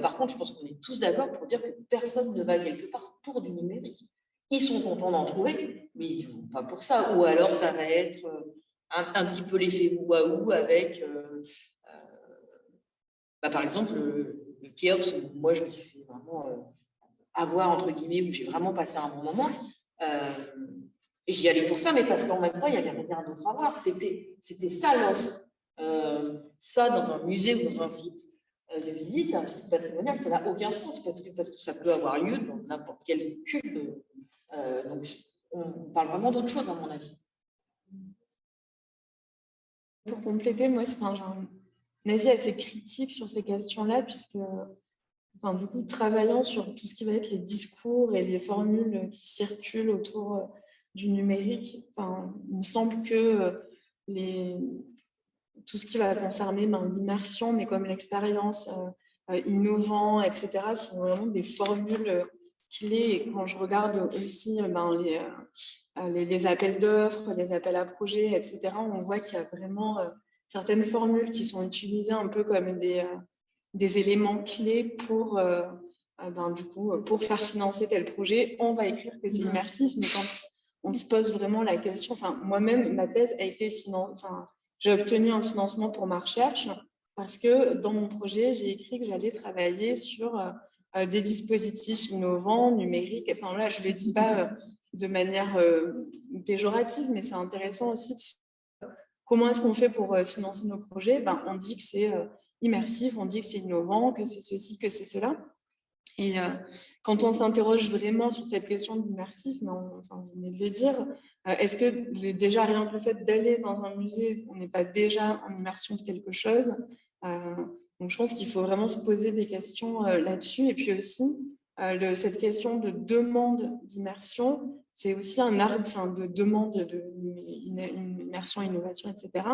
par contre, je pense qu'on est tous d'accord pour dire que personne ne va quelque part pour du numérique. Ils sont contents d'en trouver, mais ils ne vont pas pour ça. Ou alors, ça va être un petit peu l'effet waouh avec, par exemple, le Kéops, où moi, je me suis fait vraiment avoir, entre guillemets, où j'ai vraiment passé un bon moment. Et j'y allais pour ça, mais parce qu'en même temps, il n'y avait rien d'autre à voir. C'était ça l'offre. Ça, dans un musée ou dans un site de visite, un site patrimonial, ça n'a aucun sens parce que ça peut avoir lieu dans n'importe quel cube. Donc, on parle vraiment d'autre chose, à mon avis. Pour compléter, moi, j'ai un avis assez critique sur ces questions-là, puisque, du coup, travaillant sur tout ce qui va être les discours et les formules qui circulent autour du numérique, il me semble que tout ce qui va concerner l'immersion, mais comme l'expérience innovant, etc., sont vraiment des formules clés. Et quand je regarde aussi les appels d'offres, les appels à projets, etc., on voit qu'il y a vraiment certaines formules qui sont utilisées un peu comme des éléments clés pour, pour faire financer tel projet. On va écrire que c'est immersif, mais quand on se pose vraiment la question, moi-même, ma thèse a été financée. J'ai obtenu un financement pour ma recherche parce que dans mon projet, j'ai écrit que j'allais travailler sur des dispositifs innovants, numériques. Enfin, là, je ne le dis pas de manière péjorative, mais c'est intéressant aussi. Comment est-ce qu'on fait pour financer nos projets? On dit que c'est immersif, on dit que c'est innovant, que c'est ceci, que c'est cela. Et quand on s'interroge vraiment sur cette question de l'immersif, vous venez de le dire, est-ce que déjà rien que le fait d'aller dans un musée, on n'est pas déjà en immersion de quelque chose? Donc je pense qu'il faut vraiment se poser des questions là-dessus. Et puis aussi, cette question de demande d'immersion, c'est aussi un arbre de demande d'immersion, innovation, etc.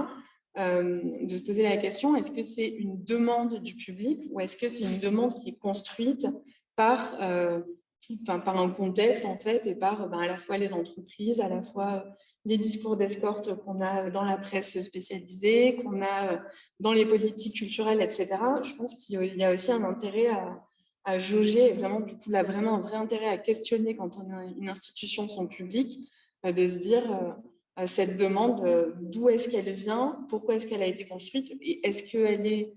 De se poser la question, est-ce que c'est une demande du public ou est-ce que c'est une demande qui est construite par un contexte, en fait, et par à la fois les entreprises, à la fois les discours d'escorte qu'on a dans la presse spécialisée, qu'on a dans les politiques culturelles, etc. Je pense qu'il y a aussi un intérêt à jauger, et vraiment, du coup, là, vraiment un vrai intérêt à questionner quand on a une institution, son public, de se dire cette demande, d'où est-ce qu'elle vient, pourquoi est-ce qu'elle a été construite, et est-ce qu'elle est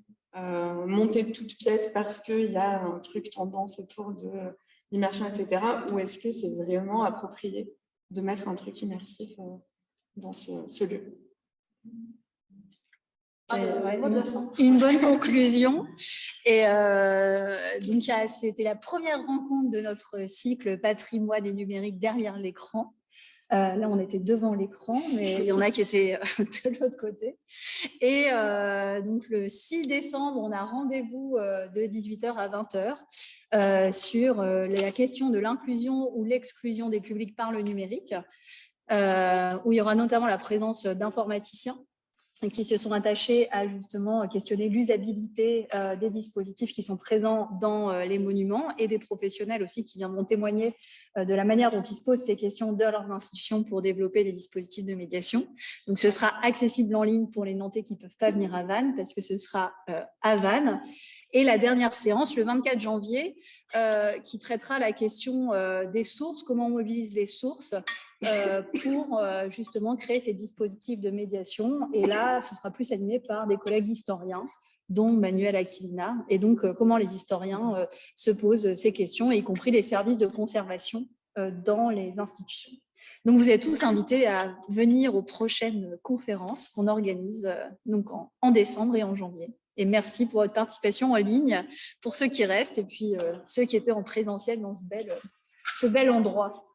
montée de toutes pièces parce qu'il y a un truc tendance autour de l'immersion, etc., ou est-ce que c'est vraiment approprié de mettre un truc immersif dans ce lieu? Une bonne conclusion. Et donc, c'était la première rencontre de notre cycle Patrimoine et numérique derrière l'écran. Là, on était devant l'écran, mais il y en a qui étaient de l'autre côté. Et donc, le 6 décembre, on a rendez-vous de 18h à 20h sur la question de l'inclusion ou l'exclusion des publics par le numérique, où il y aura notamment la présence d'informaticiens qui se sont attachés à justement questionner l'usabilité des dispositifs qui sont présents dans les monuments et des professionnels aussi qui viendront témoigner de la manière dont ils se posent ces questions de leurs institutions pour développer des dispositifs de médiation. Donc, ce sera accessible en ligne pour les Nantais qui ne peuvent pas venir à Vannes parce que ce sera à Vannes. Et la dernière séance, le 24 janvier, qui traitera la question des sources, comment on mobilise les sources pour justement créer ces dispositifs de médiation. Et là, ce sera plus animé par des collègues historiens, dont Manuel Aquilina. Et donc, comment les historiens se posent ces questions, y compris les services de conservation dans les institutions. Donc, vous êtes tous invités à venir aux prochaines conférences qu'on organise donc en décembre et en janvier. Et merci pour votre participation en ligne, pour ceux qui restent et puis ceux qui étaient en présentiel dans ce bel endroit.